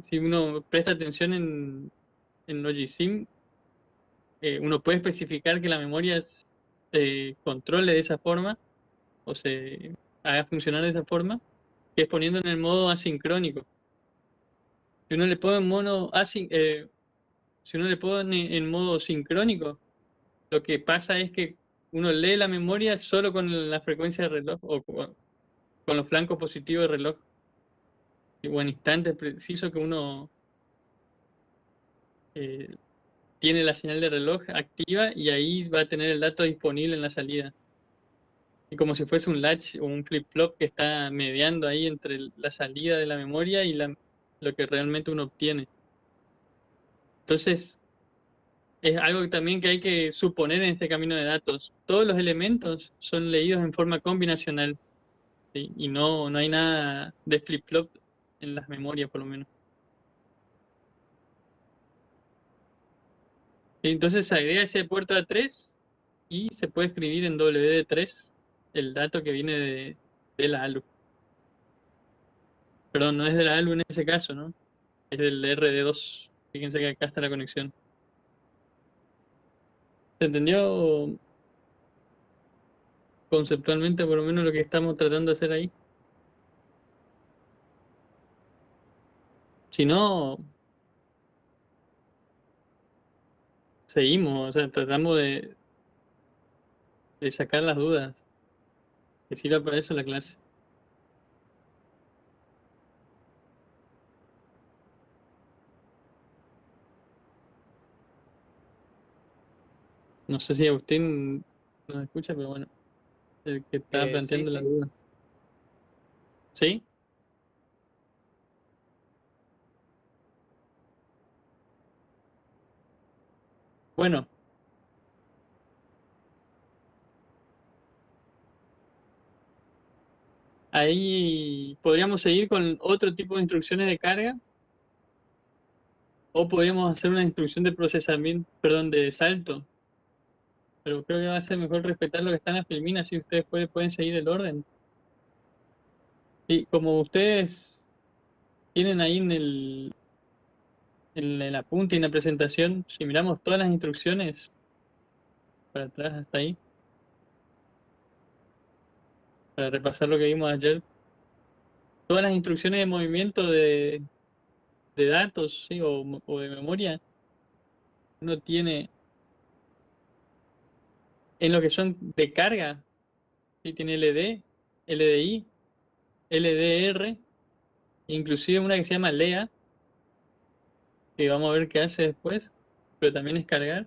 Si uno presta atención en Logisim, uno puede especificar que la memoria se controle de esa forma o se haga funcionar de esa forma, que es poniendo en el modo asincrónico. Si uno le pone en si uno le pone en modo sincrónico, lo que pasa es que uno lee la memoria solo con la frecuencia de reloj o con los flancos positivos de reloj, o en instantes precisos que uno eh, tiene la señal de reloj activa y ahí va a tener el dato disponible en la salida. Y como si fuese un latch o un flip-flop que está mediando ahí entre la salida de la memoria y lo que realmente uno obtiene. Entonces, es algo también que hay que suponer en este camino de datos. Todos los elementos son leídos en forma combinacional, ¿sí? Y no hay nada de flip-flop en las memorias, por lo menos. Entonces se agrega ese puerto A3 y se puede escribir en WD3 el dato que viene de la ALU. Perdón, no es de la ALU en ese caso, ¿no? Es del RD2. Fíjense que acá está la conexión. ¿Se entendió conceptualmente por lo menos lo que estamos tratando de hacer ahí? Si no, seguimos, o sea, tratamos de sacar las dudas. Que sirva para eso la clase. No sé si Agustín nos escucha, pero bueno, el que estaba Sí, planteando la sí. duda. ¿Sí? Bueno, ahí podríamos seguir con otro tipo de instrucciones de carga o podríamos hacer una instrucción de procesamiento, perdón, de salto, pero creo que va a ser mejor respetar lo que está en la filmina, si ustedes pueden seguir el orden. Y como ustedes tienen ahí en el apunte y en la presentación, si miramos todas las instrucciones para atrás hasta ahí, para repasar lo que vimos ayer, todas las instrucciones de movimiento de datos, ¿sí? O de memoria, uno tiene en lo que son de carga, ¿sí? Tiene LD, LDI, LDR, inclusive una que se llama LEA, que vamos a ver qué hace después, pero también es cargar.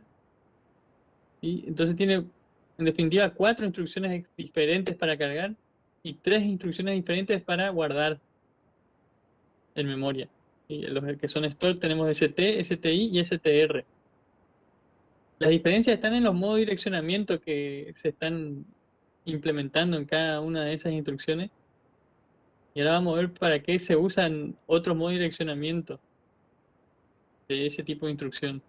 Y entonces tiene, en definitiva, cuatro instrucciones diferentes para cargar y tres instrucciones diferentes para guardar en memoria. Y los que son store tenemos ST, STI y STR. Las diferencias están en los modos de direccionamiento que se están implementando en cada una de esas instrucciones. Y ahora vamos a ver para qué se usan otros modos de direccionamiento de ese tipo de instrucción.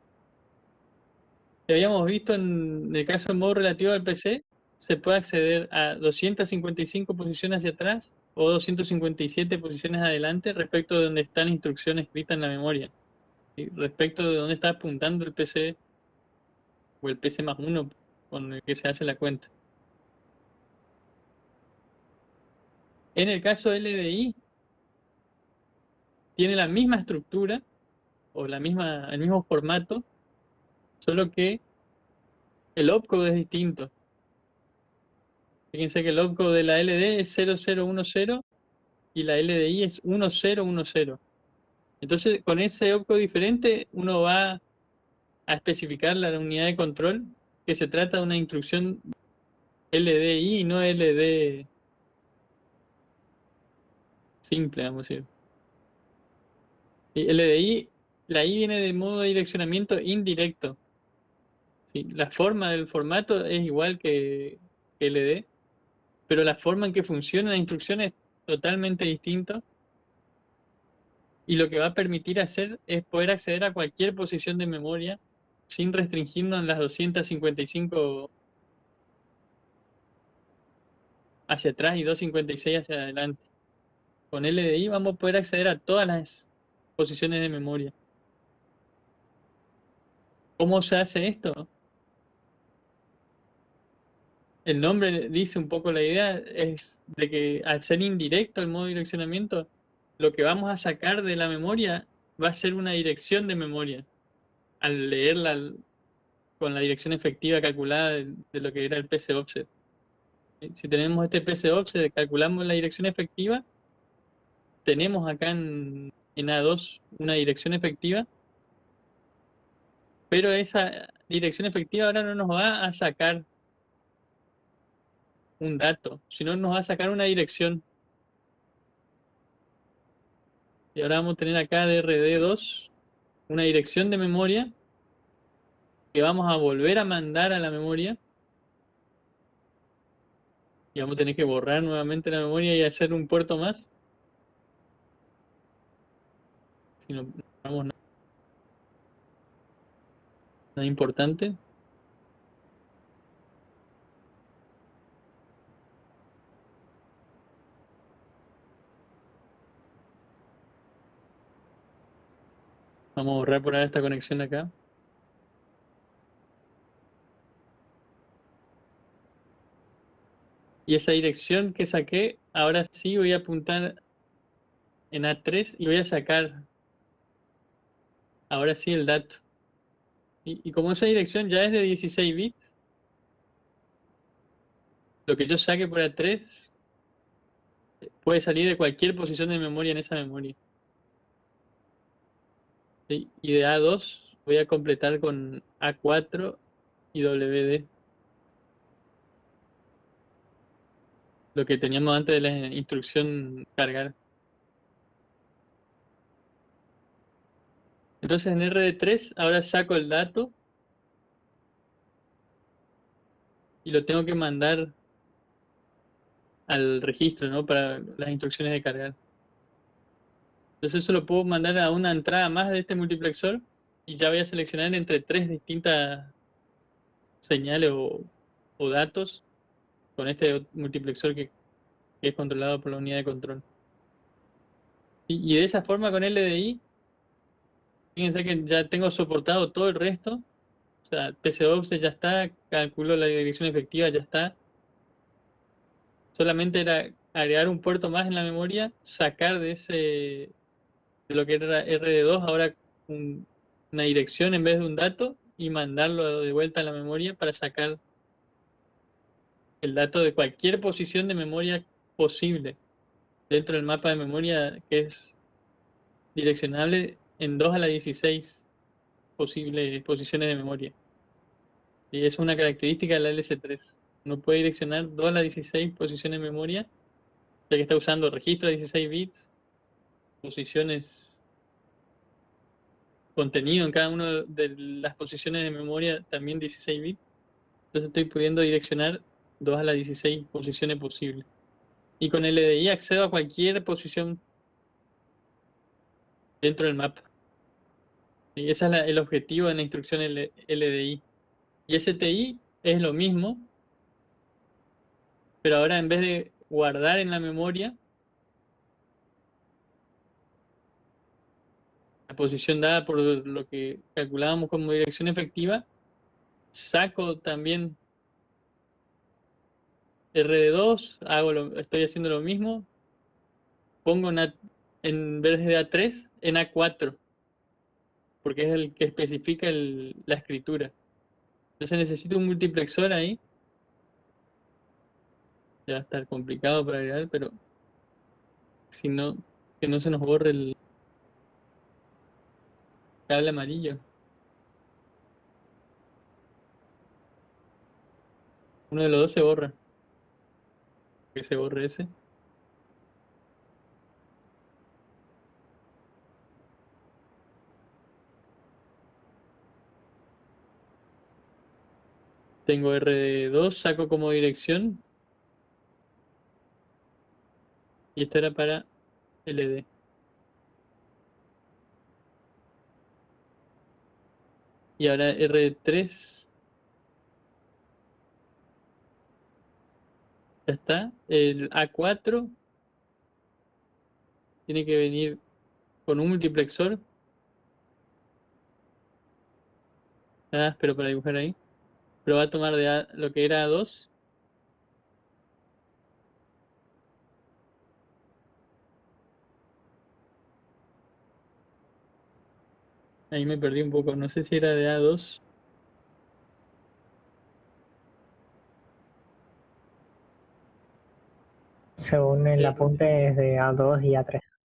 Ya habíamos visto en el caso del modo relativo al PC, se puede acceder a 255 posiciones hacia atrás o 257 posiciones adelante respecto de donde está la instrucción escrita en la memoria. ¿Sí? Respecto de dónde está apuntando el PC o el PC más uno con el que se hace la cuenta. En el caso LDI, tiene la misma estructura o el mismo formato, solo que el opcode es distinto. Fíjense que el opcode de la LD es 0010 y la LDI es 1010. Entonces, con ese opcode diferente, uno va a especificar la unidad de control que se trata de una instrucción LDI y no LD simple, vamos a decir. Y LDI, la I viene de modo de direccionamiento indirecto. ¿Sí? La forma del formato es igual que LD, pero la forma en que funciona la instrucción es totalmente distinta. Y lo que va a permitir hacer es poder acceder a cualquier posición de memoria sin restringirnos en las 255 hacia atrás y 256 hacia adelante. Con LDI vamos a poder acceder a todas las posiciones de memoria. ¿Cómo se hace esto? El nombre dice un poco la idea, es de que al ser indirecto el modo de direccionamiento, lo que vamos a sacar de la memoria va a ser una dirección de memoria. Al leerla con la dirección efectiva calculada de lo que era el PC offset. Si tenemos este PC offset, calculamos la dirección efectiva, tenemos acá en A2 una dirección efectiva, pero esa dirección efectiva ahora no nos va a sacar un dato, sino nos va a sacar una dirección. Y ahora vamos a tener acá de RD2 una dirección de memoria que vamos a volver a mandar a la memoria. Y vamos a tener que borrar nuevamente la memoria y hacer un puerto más. Si no vamos nada importante. Vamos a borrar por ahora esta conexión de acá. Y esa dirección que saqué, ahora sí voy a apuntar en A3 y voy a sacar ahora sí el dato. Y como esa dirección ya es de 16 bits, lo que yo saque por A3 puede salir de cualquier posición de memoria en esa memoria. ¿Sí? Y de A2 voy a completar con A4 y WD. Lo que teníamos antes de la instrucción cargar. Entonces en RD3 ahora saco el dato y lo tengo que mandar al registro, ¿no? Para las instrucciones de cargar. Entonces eso lo puedo mandar a una entrada más de este multiplexor y ya voy a seleccionar entre tres distintas señales o datos con este multiplexor que es controlado por la unidad de control. Y de esa forma con LDI, fíjense que ya tengo soportado todo el resto. O sea, PCOps ya está, calculo la dirección efectiva, ya está. Solamente era agregar un puerto más en la memoria, sacar de lo que era RD2, ahora una dirección en vez de un dato y mandarlo de vuelta a la memoria para sacar el dato de cualquier posición de memoria posible dentro del mapa de memoria que es direccionable en 2 a la 16 posibles posiciones de memoria. Y es una característica de la LS3. Uno puede direccionar 2 a la 16 posiciones de memoria, ya que está usando registro de 16 bits, posiciones contenido en cada una de las posiciones de memoria también 16 bits. Entonces estoy pudiendo direccionar 2 a las 16 posiciones posibles. Y con LDI accedo a cualquier posición dentro del mapa. Y ese es el objetivo de la instrucción LDI. Y STI es lo mismo, pero ahora en vez de guardar en la memoria la posición dada por lo que calculábamos como dirección efectiva, saco también RD2, estoy haciendo lo mismo, pongo en vez de A3 en A4, porque es el que especifica la escritura. Entonces necesito un multiplexor ahí. Ya va a estar complicado para agregar, pero si no, que no se nos borre el cable amarillo. Uno de los dos se borra. Que se borre ese. Tengo RD2, saco como dirección. Y esto era para LD. Y ahora R3. Ya está. El A4 tiene que venir con un multiplexor. Pero para dibujar ahí. Pero va a tomar lo que era A2. Ahí me perdí un poco. No sé si era de A2. Según el apunte es de A2 y A3.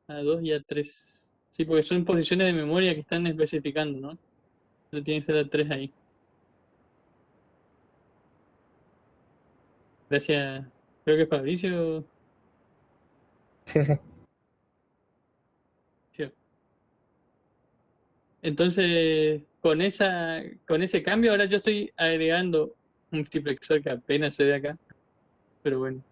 A2 y A3. Sí, porque son posiciones de memoria que están especificando, ¿no? Entonces tiene que ser A3 ahí. Gracias. Creo que Fabricio. Sí, sí. Sí. Entonces, con ese cambio, ahora yo estoy agregando un multiplexor que apenas se ve acá. Pero bueno.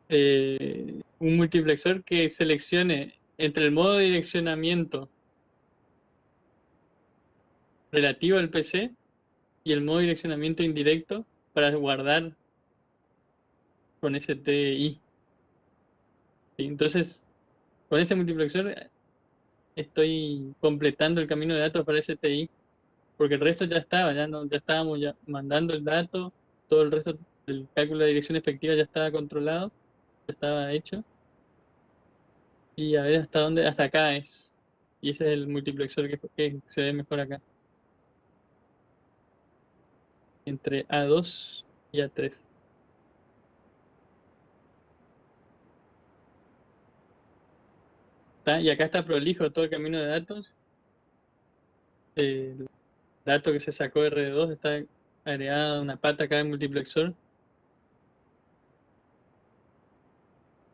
Un multiplexor que seleccione entre el modo de direccionamiento relativo al PC y el modo de direccionamiento indirecto para guardar con STI. Entonces, con ese multiplexor estoy completando el camino de datos para STI, porque el resto ya estaba, ya estábamos ya mandando el dato, todo el resto del cálculo de dirección efectiva ya estaba controlado, ya estaba hecho. Y a ver hasta dónde, hasta acá es. Y ese es el multiplexor que se ve mejor acá. Entre A2 y A3. Y acá está prolijo todo el camino de datos. El dato que se sacó de RD2 está agregada una pata acá en multiplexor.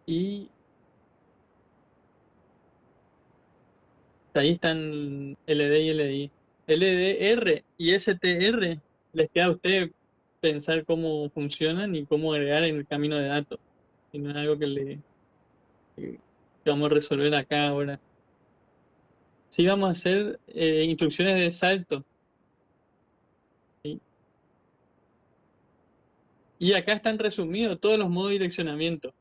Y ahí están LD y LDI. LDR y STR les queda a ustedes pensar cómo funcionan y cómo agregar en el camino de datos. Y no es algo que vamos a resolver acá ahora. Sí, vamos a hacer instrucciones de salto. ¿Sí? Y acá están resumidos todos los modos de direccionamiento.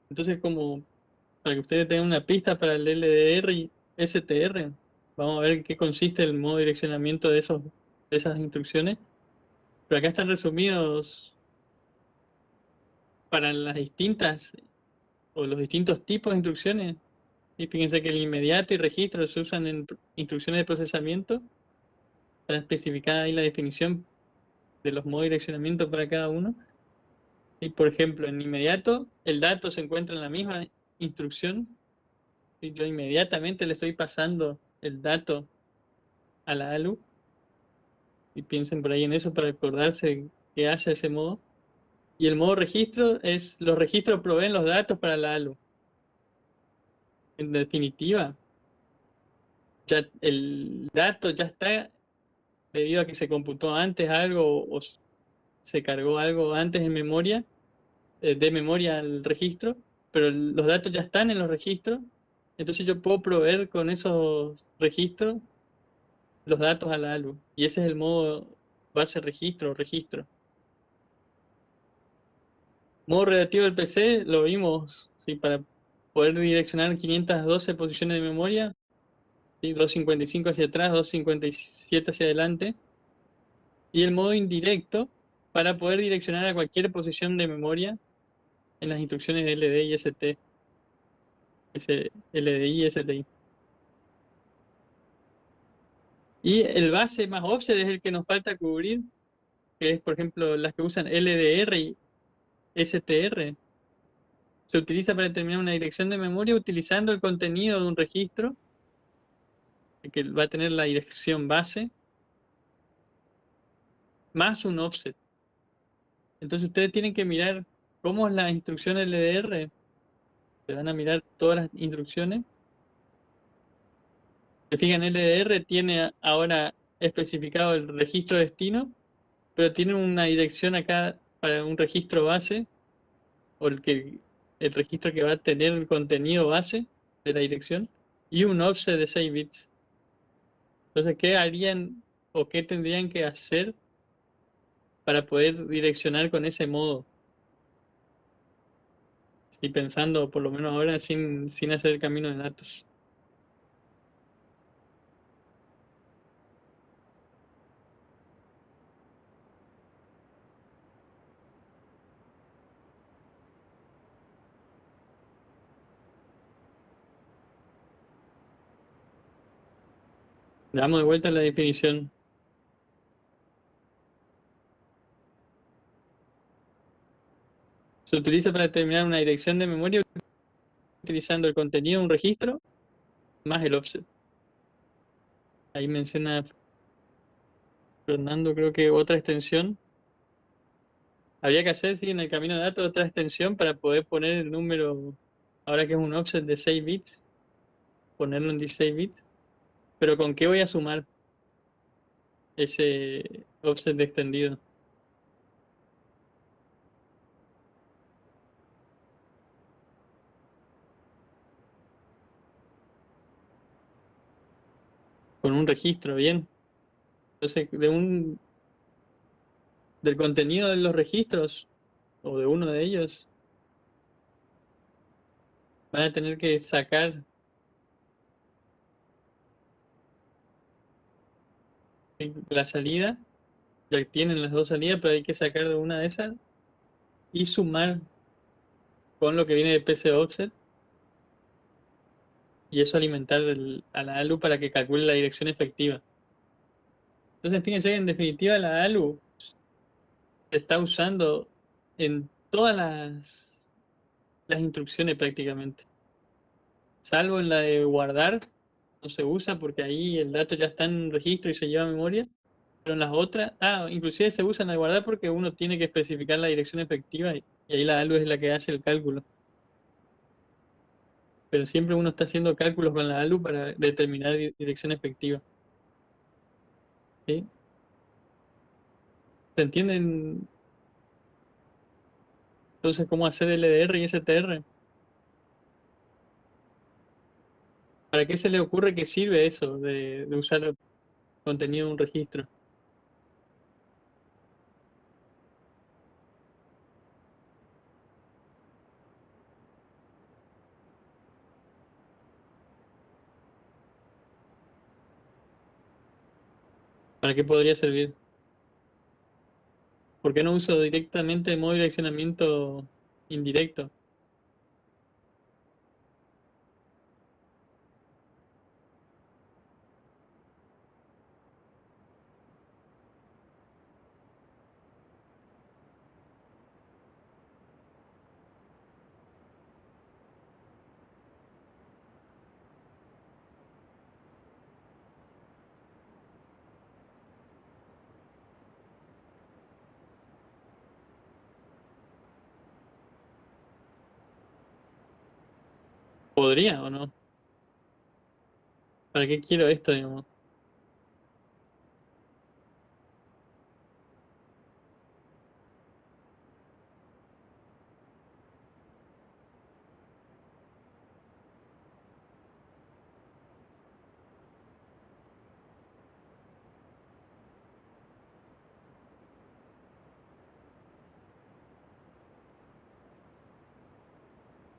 Entonces, como para que ustedes tengan una pista para el LDR y STR, vamos a ver en qué consiste el modo de direccionamiento de esas instrucciones. Pero acá están resumidos para las distintas o los distintos tipos de instrucciones. Y fíjense que el inmediato y registro se usan en instrucciones de procesamiento. Está especificada ahí la definición de los modos de direccionamiento para cada uno. Y por ejemplo, en inmediato, el dato se encuentra en la misma instrucción. Y yo inmediatamente le estoy pasando el dato a la ALU. Y piensen por ahí en eso para acordarse qué hace ese modo. Y el modo registro es, los registros proveen los datos para la ALU. En definitiva, ya el dato ya está debido a que se computó antes algo o se cargó algo antes en memoria, de memoria al registro, pero los datos ya están en los registros, entonces yo puedo proveer con esos registros los datos a la ALU. Y ese es el modo base registro o registro. Modo relativo del PC lo vimos, ¿sí? Para poder direccionar 512 posiciones de memoria, ¿sí? 255 hacia atrás, 257 hacia adelante. Y el modo indirecto para poder direccionar a cualquier posición de memoria en las instrucciones LD y ST, LDI y STI. Y el base más offset es el que nos falta cubrir, que es, por ejemplo, las que usan LDR y STR. Se utiliza para determinar una dirección de memoria utilizando el contenido de un registro, que va a tener la dirección base, más un offset. Entonces ustedes tienen que mirar cómo es la instrucción LDR. Se van a mirar todas las instrucciones. Se fijan, LDR tiene ahora especificado el registro destino, pero tiene una dirección acá para un registro base, o el registro que va a tener el contenido base de la dirección, y un offset de 6 bits. Entonces, ¿qué harían o qué tendrían que hacer para poder direccionar con ese modo? Y pensando, por lo menos ahora, sin hacer el camino de datos. Le damos de vuelta a la definición. Se utiliza para determinar una dirección de memoria utilizando el contenido de un registro más el offset. Ahí menciona Fernando, creo que otra extensión. Habría que hacer, sí, en el camino de datos otra extensión para poder poner el número, ahora que es un offset de 6 bits, ponerlo en 16 bits. Pero ¿con qué voy a sumar ese offset de extendido? Con un registro, bien. Entonces, del contenido de los registros, o de uno de ellos, van a tener que sacar la salida, ya que tienen las dos salidas, pero hay que sacar de una de esas y sumar con lo que viene de PC Offset, y eso alimentar a la ALU para que calcule la dirección efectiva. Entonces, fíjense, en definitiva, la ALU se está usando en todas las instrucciones prácticamente, salvo en la de guardar, no se usa porque ahí el dato ya está en registro y se lleva a memoria, pero en las otras, inclusive se usa en la de guardar porque uno tiene que especificar la dirección efectiva y ahí la ALU es la que hace el cálculo. Pero siempre uno está haciendo cálculos con la ALU para determinar dirección efectiva. ¿Sí? ¿Se entienden entonces cómo hacer LDR y STR? ¿Para qué se le ocurre que sirve eso de usar contenido de un registro? ¿Para qué podría servir? ¿Por qué no uso directamente modo de direccionamiento indirecto? ¿Podría o no? ¿Para qué quiero esto, digamos?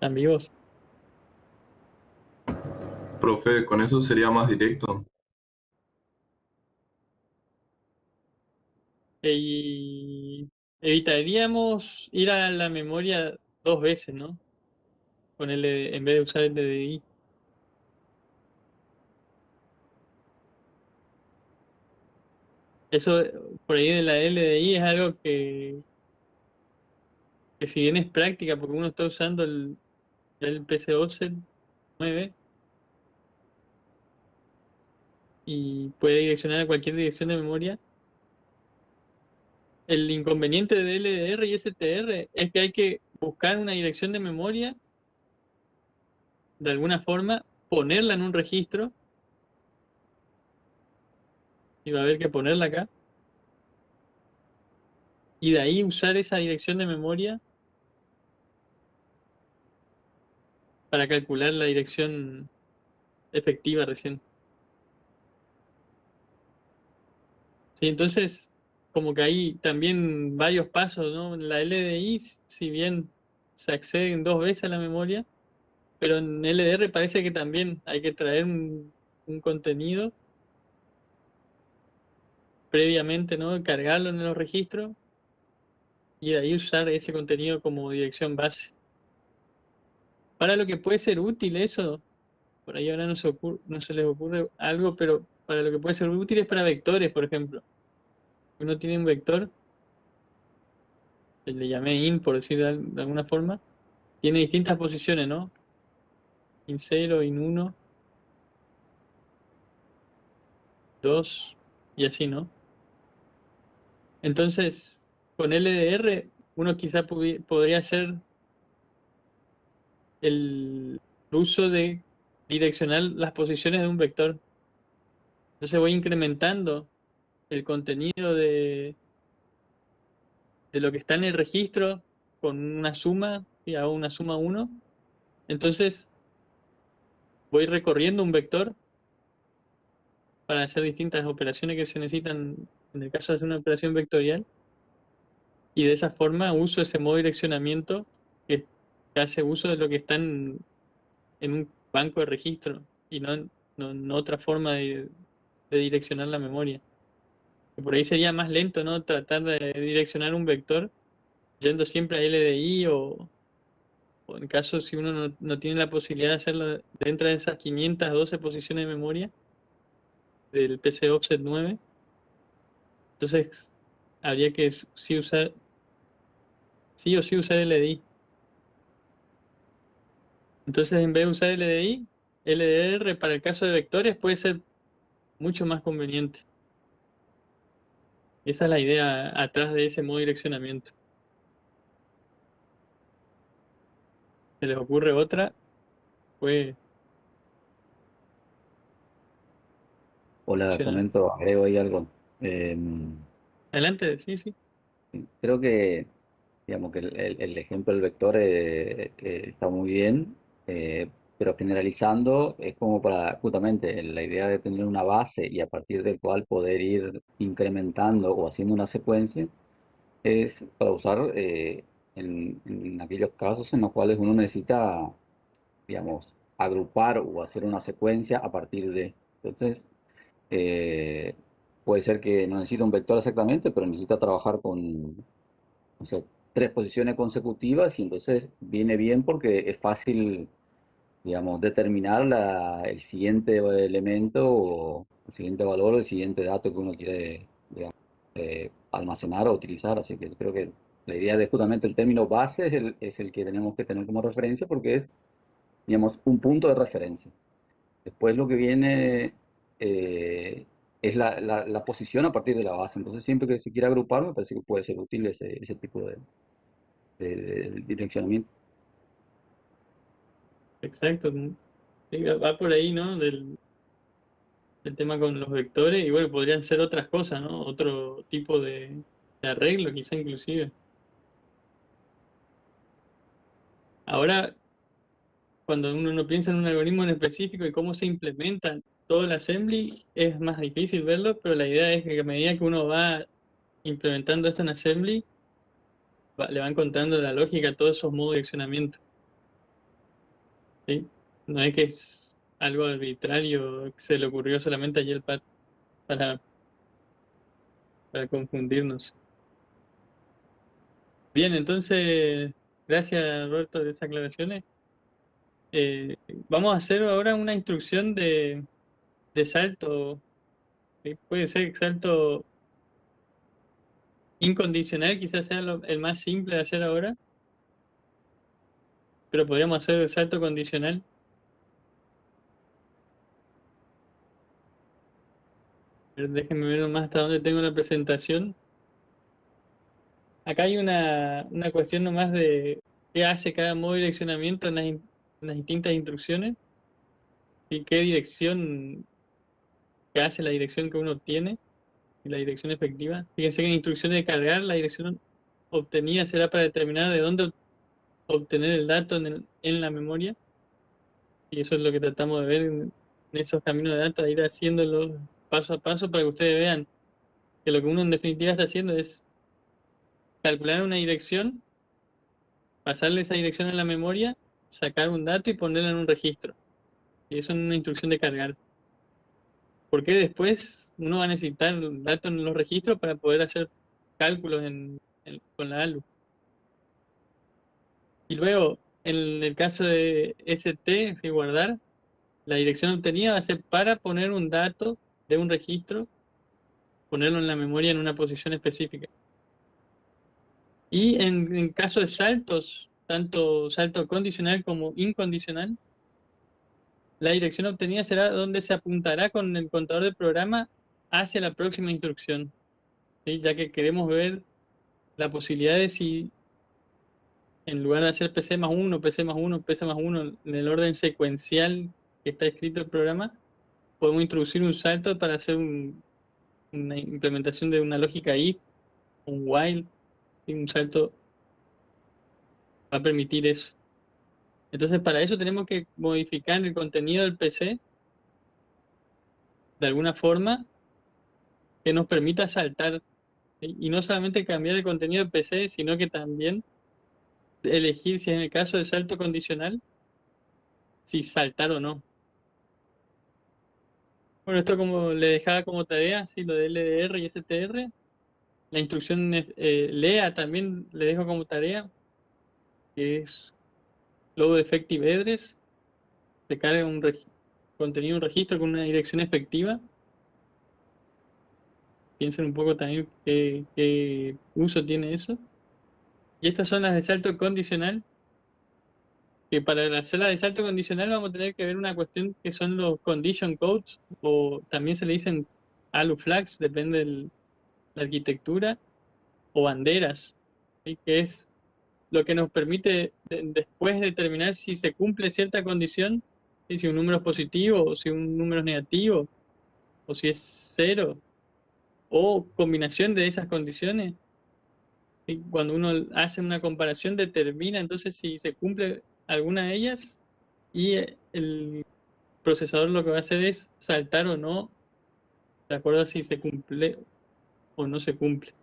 Amigos. Profe, con eso sería más directo. Y evitaríamos ir a la memoria dos veces, ¿no? Con en vez de usar el DDI. Eso por ahí de la LDI es algo que si bien es práctica, porque uno está usando el PC Offset 9 y puede direccionar a cualquier dirección de memoria, el inconveniente de LDR y STR es que hay que buscar una dirección de memoria, de alguna forma, ponerla en un registro, y va a haber que ponerla acá, y de ahí usar esa dirección de memoria para calcular la dirección efectiva recién. Sí, entonces, como que hay también varios pasos, ¿no? En la LDI, si bien se acceden dos veces a la memoria, pero en LDR parece que también hay que traer un contenido previamente, ¿no? Cargarlo en los registros y de ahí usar ese contenido como dirección base. Para lo que puede ser útil eso, por ahí ahora no se les ocurre algo, pero para lo que puede ser útil es para vectores, por ejemplo. Uno tiene un vector, que le llamé in, por decir de alguna forma, tiene distintas posiciones, ¿no? In 0, in 1, 2 y así, ¿no? Entonces, con LDR, uno quizá podría hacer el uso de direccionar las posiciones de un vector. Entonces voy incrementando el contenido de lo que está en el registro con una suma, y hago una suma uno. Entonces voy recorriendo un vector para hacer distintas operaciones que se necesitan en el caso de hacer una operación vectorial. Y de esa forma uso ese modo de direccionamiento que hace uso de lo que está en un banco de registro y no otra forma de direccionar la memoria. Que por ahí sería más lento, ¿no? Tratar de direccionar un vector yendo siempre a LDI o en caso si uno no tiene la posibilidad de hacerlo dentro de esas 512 posiciones de memoria del PC Offset 9, entonces habría que sí o sí usar LDI. Entonces en vez de usar LDI, LDR para el caso de vectores puede ser mucho más conveniente. Esa es la idea atrás de ese modo de direccionamiento. ¿Se les ocurre otra? Pues Hola, opcional. comento, agrego ahí algo. Eh, Adelante, sí, sí. Creo que, digamos, que el ejemplo del vector está muy bien, pero generalizando es como para justamente la idea de tener una base y a partir del cual poder ir incrementando o haciendo una secuencia, es para usar en aquellos casos en los cuales uno necesita, digamos, agrupar o hacer una secuencia a partir de. Entonces, Eh, puede ser que no necesita un vector exactamente, pero necesita trabajar con, o sea, tres posiciones consecutivas y entonces viene bien porque es fácil, digamos, determinar el siguiente elemento o el siguiente valor o el siguiente dato que uno quiere, digamos, almacenar o utilizar. Así que creo que la idea de justamente el término base es el que tenemos que tener como referencia porque es, digamos, un punto de referencia. Después lo que viene es la posición a partir de la base. Entonces, siempre que se quiera agrupar, me parece que puede ser útil ese tipo de direccionamiento. Exacto. Sí, va por ahí, ¿no? el tema con los vectores, y bueno, podrían ser otras cosas, ¿no? Otro tipo de arreglo, quizá inclusive. Ahora, cuando uno no piensa en un algoritmo en específico y cómo se implementa todo el assembly, es más difícil verlo, pero la idea es que a medida que uno va implementando esto en assembly, le va encontrando la lógica a todos esos modos de direccionamiento, ¿sí? No es que es algo arbitrario que se le ocurrió solamente a Gelpat para, para confundirnos. Bien, entonces, gracias Roberto de esas aclaraciones. Vamos a hacer ahora una instrucción de salto. ¿Sí? Puede ser salto incondicional, quizás sea el más simple de hacer ahora, pero podríamos hacer el salto condicional. Déjenme ver más hasta dónde tengo la presentación. Acá hay una cuestión nomás de qué hace cada modo de direccionamiento en las distintas instrucciones y qué dirección, qué hace la dirección que uno tiene y la dirección efectiva. Fíjense que en instrucciones de cargar, la dirección obtenida será para determinar de dónde obtener el dato en la memoria. Y eso es lo que tratamos de ver en esos caminos de datos, de ir haciéndolo paso a paso para que ustedes vean que lo que uno en definitiva está haciendo es calcular una dirección, pasarle esa dirección a la memoria, sacar un dato y ponerlo en un registro. Y eso es una instrucción de cargar. Porque después uno va a necesitar datos en los registros para poder hacer cálculos con la ALU. Y luego, en el caso de ST, si guardar, la dirección obtenida va a ser para poner un dato de un registro, ponerlo en la memoria en una posición específica. Y en caso de saltos, tanto salto condicional como incondicional, la dirección obtenida será donde se apuntará con el contador del programa hacia la próxima instrucción, ¿sí? Ya que queremos ver la posibilidad de si en lugar de hacer PC más 1, PC más 1, PC más 1 en el orden secuencial que está escrito el programa, podemos introducir un salto para hacer una implementación de una lógica if, un while, y un salto va a permitir eso. Entonces, para eso tenemos que modificar el contenido del PC de alguna forma que nos permita saltar, ¿sí? Y no solamente cambiar el contenido del PC, sino que también elegir si en el caso de salto condicional, si saltar o no. Bueno, esto como le dejaba como tarea, sí, lo de LDR y STR. La instrucción LEA también le dejo como tarea, que es load effective address, se carga contenido un registro con una dirección efectiva. Piensen un poco también qué uso tiene eso. Y estas son las de salto condicional, que para hacer la de salto condicional vamos a tener que ver una cuestión que son los condition codes, o también se le dicen ALU flags, depende de la arquitectura, o banderas, ¿sí? Que es lo que nos permite después determinar si se cumple cierta condición, ¿sí? Si un número es positivo, o si un número es negativo, o si es cero, o combinación de esas condiciones. ¿Sí? Cuando uno hace una comparación, determina entonces si se cumple alguna de ellas, y el procesador lo que va a hacer es saltar o no, de acuerdo a si se cumple o no se cumple.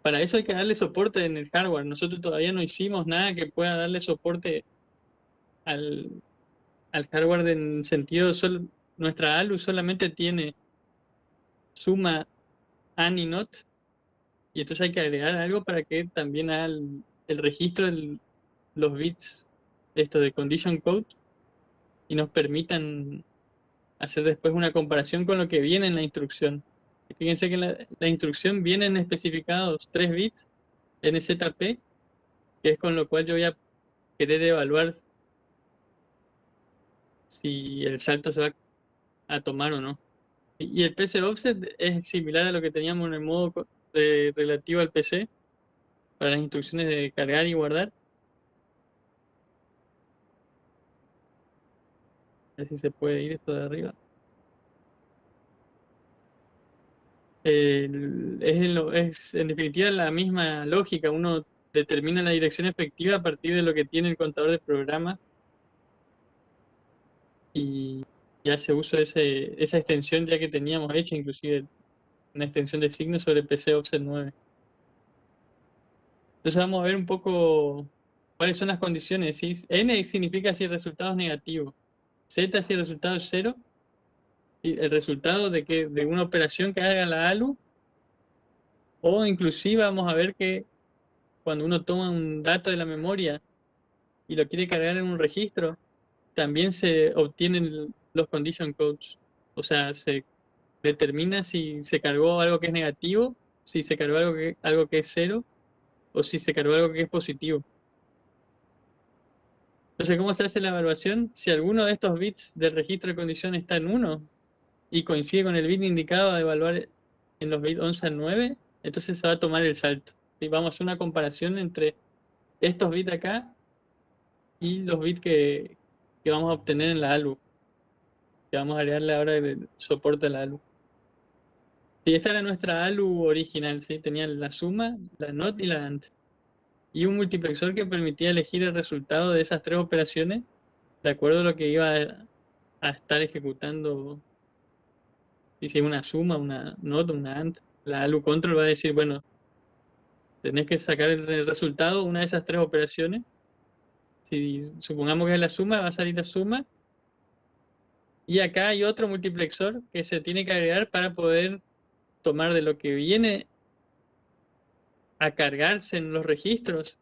Para eso hay que darle soporte en el hardware. Nosotros todavía no hicimos nada que pueda darle soporte al, al hardware en el sentido nuestra ALU solamente tiene suma AND y NOT, y entonces hay que agregar algo para que también haga el registro de los bits esto de condition code y nos permitan hacer después una comparación con lo que viene en la instrucción. Y fíjense que en la instrucción vienen especificados 3 bits NZP, que es con lo cual yo voy a querer evaluar si el salto se va a tomar o no. Y el PC offset es similar a lo que teníamos en el modo relativo al PC para las instrucciones de cargar y guardar. A ver si se puede ir esto de arriba. Es en definitiva la misma lógica. Uno determina la dirección efectiva a partir de lo que tiene el contador de programa y hace uso de esa extensión ya que teníamos hecha, inclusive una extensión de signos sobre PC Offset 9. Entonces vamos a ver un poco cuáles son las condiciones. ¿Sí? N significa si el resultado es negativo, Z si el resultado es cero, y el resultado de una operación que haga la ALU, o inclusive vamos a ver que cuando uno toma un dato de la memoria y lo quiere cargar en un registro, también se obtienen los condition codes. O sea, se determina si se cargó algo que es negativo, si se cargó algo que es cero, o si se cargó algo que es positivo. Entonces, ¿cómo se hace la evaluación? Si alguno de estos bits del registro de condición está en 1 y coincide con el bit indicado a evaluar en los bits 11 al 9, entonces se va a tomar el salto. Y vamos a hacer una comparación entre estos bits acá y los bits que vamos a obtener en la ALU, que vamos a agregarle ahora el soporte a la ALU. Y esta era nuestra ALU original, ¿sí? Tenía la suma, la NOT y la AND. Y un multiplexor que permitía elegir el resultado de esas tres operaciones de acuerdo a lo que iba a estar ejecutando. Si es una suma, una NOT, una AND, la ALU control va a decir, bueno, tenés que sacar el resultado una de esas tres operaciones. Si supongamos que es la suma, va a salir la suma. Y acá hay otro multiplexor que se tiene que agregar para poder tomar de lo que viene a cargarse en los registros.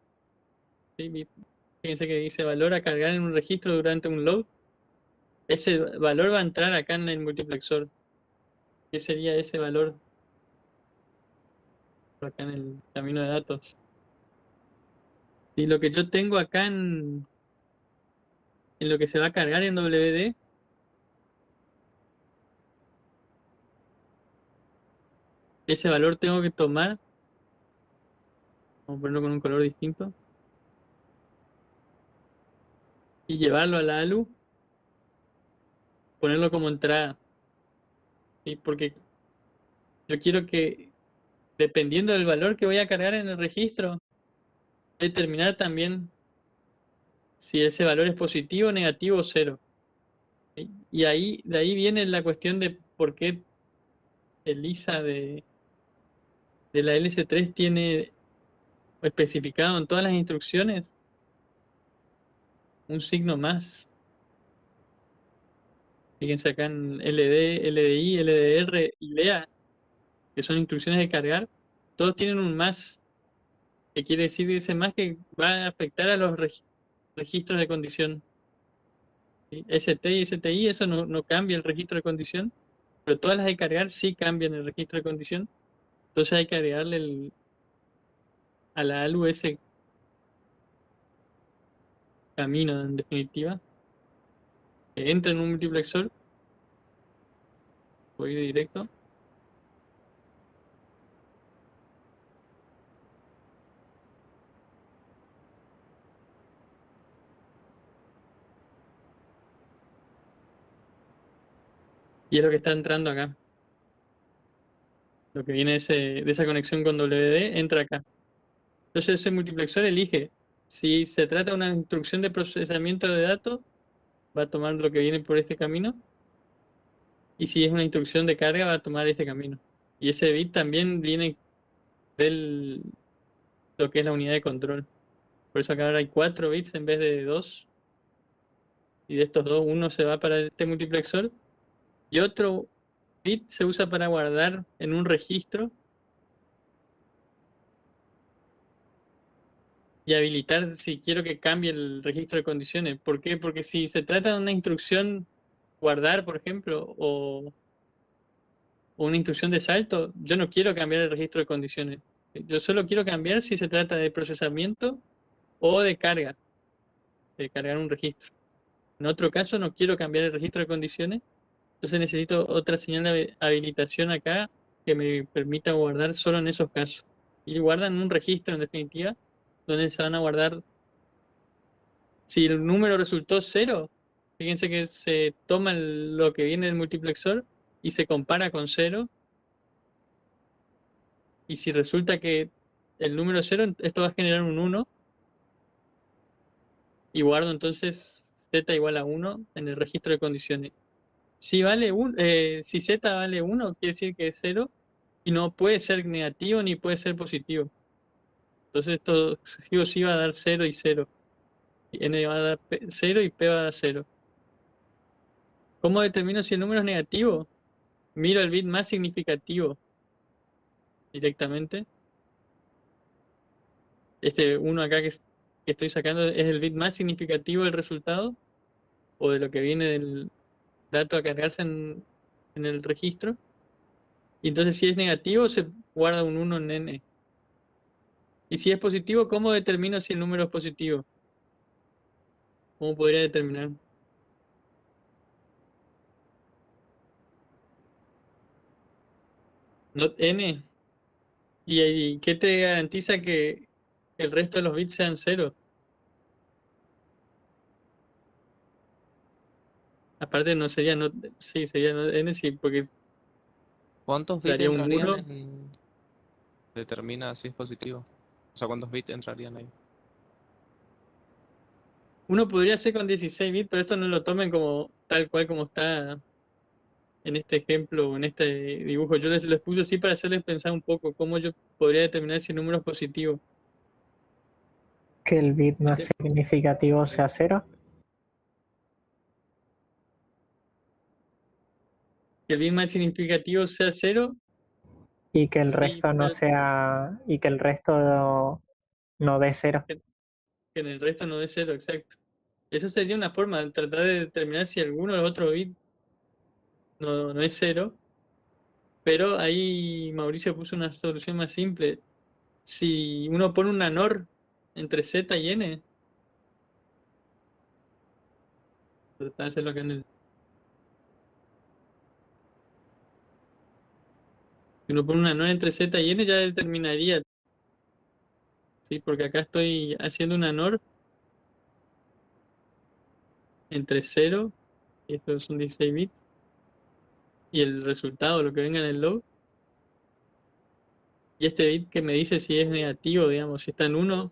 ¿Sí? Fíjense que dice valor a cargar en un registro durante un load. Ese valor va a entrar acá en el multiplexor. ¿Qué sería ese valor? Acá en el camino de datos. Y lo que yo tengo acá en lo que se va a cargar en WD, ese valor tengo que tomar, vamos a ponerlo con un color distinto, y llevarlo a la ALU, ponerlo como entrada. ¿Sí? Porque yo quiero que, dependiendo del valor que voy a cargar en el registro, determinar también si ese valor es positivo, negativo o cero. ¿Sí? Y de ahí viene la cuestión de por qué el ISA de la LS3 tiene especificado en todas las instrucciones un signo más. Fíjense acá en LD, LDI, LDR y LEA, que son instrucciones de cargar, todos tienen un más, que quiere decir ese más que va a afectar a los registros de condición. ¿Sí? ST y STI, eso no cambia el registro de condición, pero todas las de cargar sí cambian el registro de condición. Entonces hay que agregarle a la ALU ese camino, en definitiva, que entra en un multiplexor. Voy directo. Y es lo que está entrando acá. Lo que viene de esa conexión con WD entra acá. Entonces ese multiplexor elige si se trata de una instrucción de procesamiento de datos, va a tomar lo que viene por este camino. Y si es una instrucción de carga, va a tomar este camino. Y ese bit también viene de lo que es la unidad de control. Por eso acá ahora hay 4 bits en vez de 2. Y de estos dos, uno se va para este multiplexor. Y otro bit se usa para guardar en un registro y habilitar si quiero que cambie el registro de condiciones. ¿Por qué? Porque si se trata de una instrucción guardar, por ejemplo, o una instrucción de salto, yo no quiero cambiar el registro de condiciones. Yo solo quiero cambiar si se trata de procesamiento o de carga, de cargar un registro. En otro caso no quiero cambiar el registro de condiciones, entonces necesito otra señal de habilitación acá que me permita guardar solo en esos casos. Y guardan un registro en definitiva, donde se van a guardar. Si el número resultó cero, fíjense que se toma lo que viene del multiplexor y se compara con cero Y si resulta que el número 0, esto va a generar un 1 y guardo entonces z igual a 1 en el registro de condiciones. Si si z vale 1, quiere decir que es 0 y no puede ser negativo ni puede ser positivo. Entonces esto sí o sí va a dar 0 y 0. Y n va a dar 0 y p va a dar 0. ¿Cómo determino si el número es negativo? Miro el bit más significativo directamente. Este 1 acá que estoy sacando es el bit más significativo del resultado o de lo que viene del dato a cargarse en el registro. Y entonces si es negativo se guarda un 1 en n. Y si es positivo, ¿cómo determino si el número es positivo? ¿Cómo podría determinar? Not n. ¿Y qué te garantiza que el resto de los bits sean 0? Aparte no sería not, sí, sería not n, sí, porque ¿Cuántos bits daría un entrarían 1. en determina si es positivo? O sea, ¿cuántos bits entrarían ahí? Uno podría hacer con 16 bits, pero esto no lo tomen como tal cual como está en este ejemplo o en este dibujo. Yo les puse así para hacerles pensar un poco cómo yo podría determinar si el número es positivo. Que el bit más Este, significativo sea 0 que el bit más significativo sea 0, y que el sí, resto no sea, y que el resto no dé 0. que en el resto no dé 0, exacto. Eso sería una forma de tratar de determinar si alguno de los otros bits no es 0, pero ahí Mauricio puso una solución más simple. Si uno pone una NOR entre Z y N, tratar de hacerlo acá en el. Si uno pone una NOR entre Z y N ya determinaría, ¿sí? Porque acá estoy haciendo una NOR entre 0, y estos son 16 bits, y el resultado, lo que venga en el log, y este bit que me dice si es negativo, digamos, si está en 1,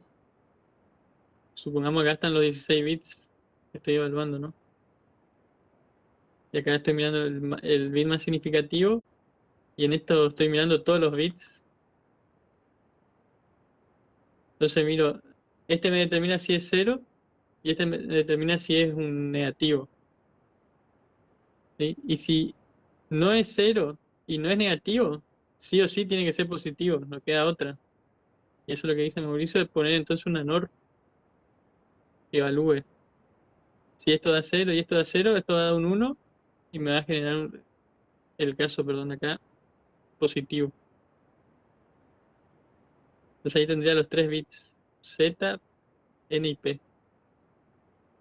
supongamos que acá están los 16 bits que estoy evaluando, ¿no? Y acá estoy mirando el bit más significativo, y en esto estoy mirando todos los bits. Entonces miro, este me determina si es 0, y este me determina si es un negativo, ¿sí? Y si no es 0 y no es negativo, sí o sí tiene que ser positivo, no queda otra. Y eso es lo que dice Mauricio, de poner entonces una NOR que evalúe. Si esto da 0 y esto da 0, esto da un 1 y me va a generar el caso, perdón, acá, positivo. Entonces ahí tendría los 3 bits, Z, N y P.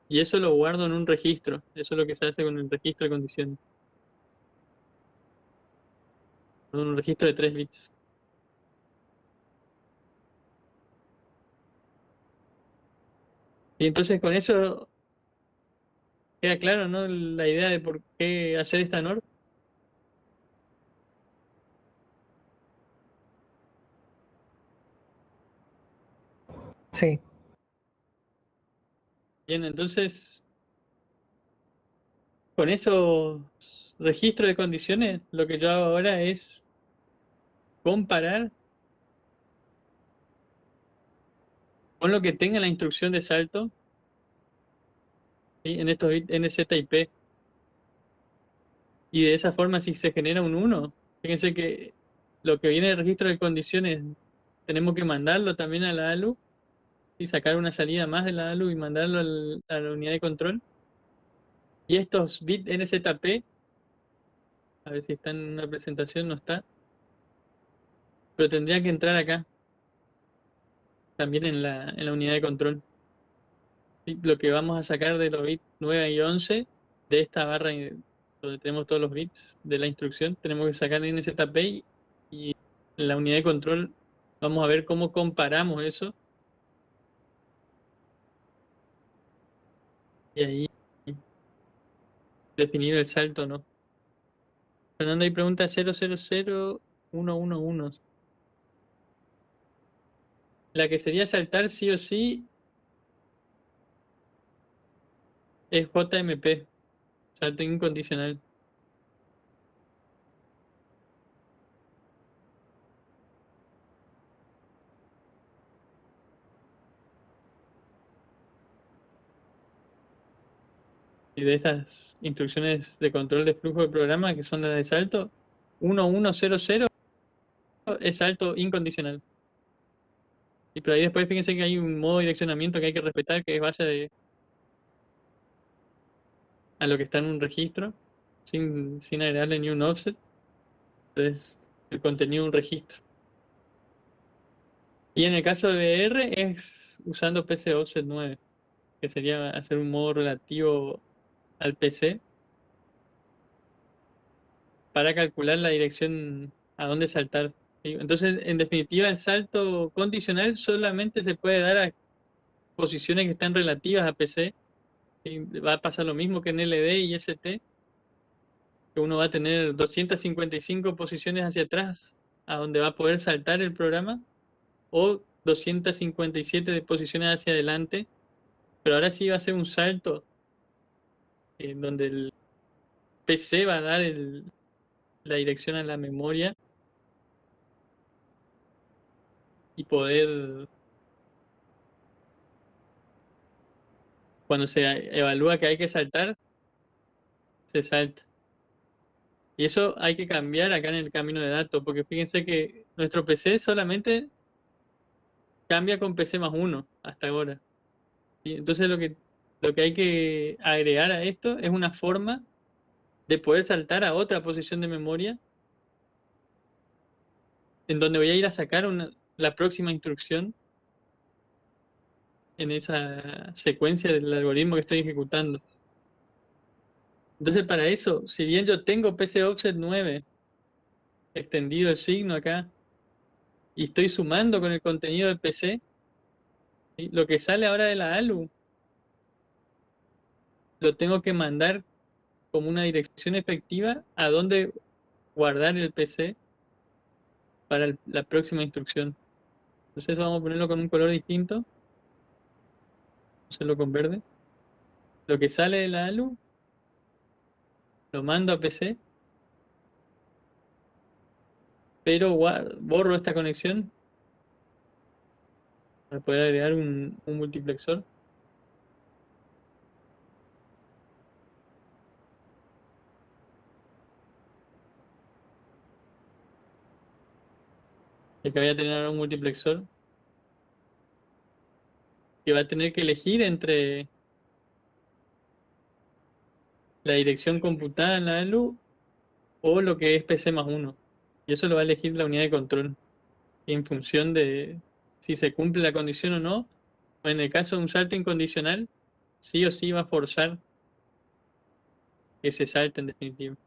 Y eso lo guardo en un registro. Eso es lo que se hace con el registro de condiciones. En un registro de 3 bits. Y entonces con eso queda claro, ¿no? La idea de por qué hacer esta NOR. Sí, Bien, entonces con esos registros de condiciones, lo que yo hago ahora es comparar con lo que tenga la instrucción de salto, ¿sí? En estos bits NZ y P. Y de esa forma, si se genera un 1, fíjense que lo que viene del registro de condiciones tenemos que mandarlo también a la ALU y sacar una salida más de la ALU y mandarlo a la unidad de control. Y estos bits NZP, a ver si está en una presentación, no está, pero tendría que entrar acá, también en la unidad de control. ¿Sí? Lo que vamos a sacar de los bits 9 y 11 de esta barra donde tenemos todos los bits de la instrucción, tenemos que sacar NZP y en la unidad de control vamos a ver cómo comparamos eso y ahí definir el salto, ¿no? Fernando, hay pregunta 000111. La que sería saltar sí o sí es JMP, salto incondicional. Y de estas instrucciones de control de flujo de programa, que son las de salto, 1100 es salto incondicional. Y pero ahí después fíjense que hay un modo de direccionamiento que hay que respetar, que es a lo que está en un registro, sin agregarle ni un offset. Entonces, el contenido de un registro. Y en el caso de VR es usando PC Offset 9, que sería hacer un modo relativo al PC para calcular la dirección a dónde saltar. ¿Sí? Entonces, en definitiva, el salto condicional solamente se puede dar a posiciones que están relativas a PC. ¿Sí? Va a pasar lo mismo que en LD y ST, que uno va a tener 255 posiciones hacia atrás a donde va a poder saltar el programa, o 257 de posiciones hacia adelante, pero ahora sí va a ser un salto en donde el PC va a dar la dirección a la memoria y poder, cuando se evalúa que hay que saltar, se salta. Y eso hay que cambiar acá en el camino de datos, porque fíjense que nuestro PC solamente cambia con PC más uno hasta ahora. ¿Sí? Entonces lo que hay que agregar a esto es una forma de poder saltar a otra posición de memoria en donde voy a ir a sacar la próxima instrucción en esa secuencia del algoritmo que estoy ejecutando. Entonces, para eso, si bien yo tengo PC Offset 9 extendido el signo acá y estoy sumando con el contenido del PC, ¿sí? Lo que sale ahora de la ALU lo tengo que mandar como una dirección efectiva a donde guardar el PC para la próxima instrucción. Entonces, eso vamos a ponerlo con un color distinto, vamos a hacerlo con verde. Lo que sale de la ALU lo mando a PC, pero borro esta conexión para poder agregar un multiplexor. Y que voy a tener ahora un multiplexor que va a tener que elegir entre la dirección computada en la ALU o lo que es PC más uno. Y eso lo va a elegir la unidad de control en función de si se cumple la condición o no. O en el caso de un salto incondicional, sí o sí va a forzar que se salte en definitiva.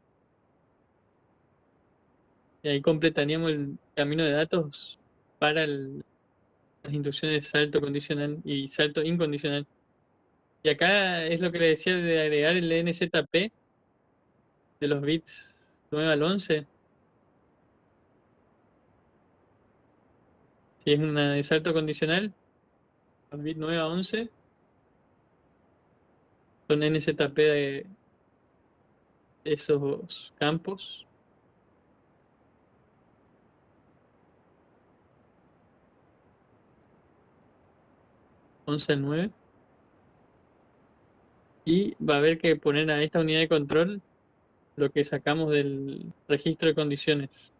Y ahí completaríamos el camino de datos para las instrucciones de salto condicional y salto incondicional. Y acá es lo que le decía de agregar el NZP de los bits 9 al 11. Si es una de salto condicional, los bits 9 a 11 son NZP de esos campos. Once al 9. Y va a haber que poner a esta unidad de control lo que sacamos del registro de condiciones.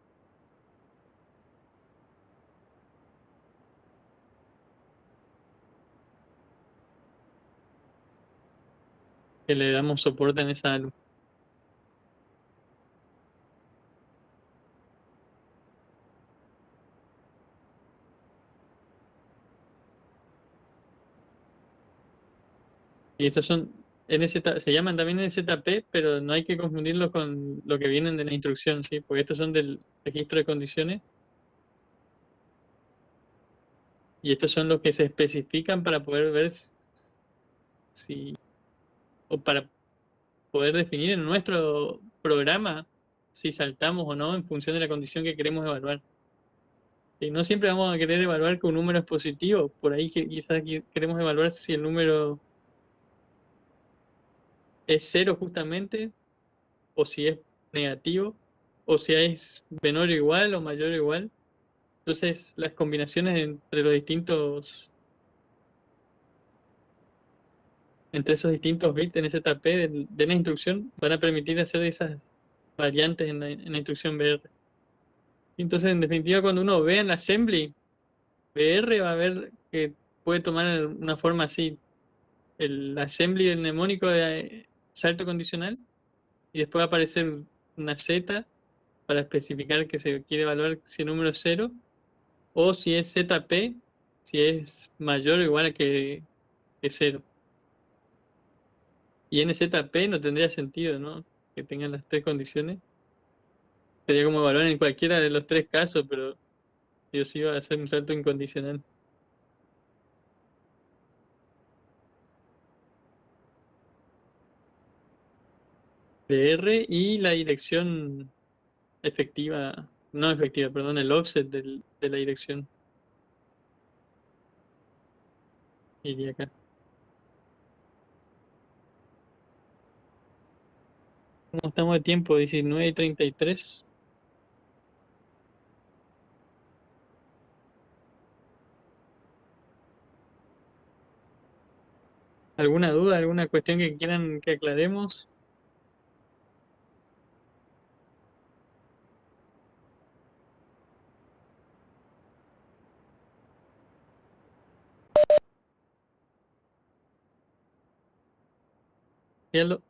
Que le damos soporte en esa ALU. Y estos son se llaman también NZP, pero no hay que confundirlos con lo que vienen de la instrucción, ¿sí? Porque estos son del registro de condiciones y estos son los que se especifican para poder ver si o para poder definir en nuestro programa si saltamos o no en función de la condición que queremos evaluar. Y no siempre vamos a querer evaluar que un número es positivo, por ahí que quizás queremos evaluar si el número es cero justamente, o si es negativo, o si es menor o igual o mayor o igual. Entonces las combinaciones entre esos distintos bits en ZP de la instrucción van a permitir hacer esas variantes en la instrucción BR. Entonces, en definitiva, cuando uno ve en la assembly BR, va a ver que puede tomar una forma así: el assembly del mnemónico de salto condicional, y después va a aparecer una Z para especificar que se quiere evaluar si el número es cero, o si es ZP, si es mayor o igual que cero. Y NZP no tendría sentido, ¿no? Que tengan las tres condiciones. Sería como evaluar en cualquiera de los tres casos, pero yo sí iba a hacer un salto incondicional. DR y la dirección efectiva, no efectiva, perdón, el offset de la dirección. Iría acá. ¿Cómo estamos de tiempo? 19:33. ¿Alguna duda, alguna cuestión que quieran que aclaremos? Cielo.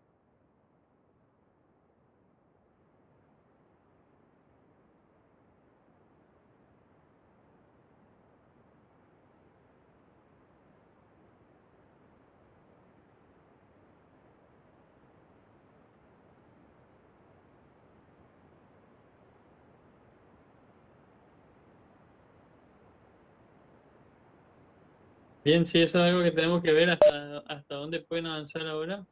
Bien, sí, eso es algo que tenemos que ver hasta dónde pueden avanzar ahora.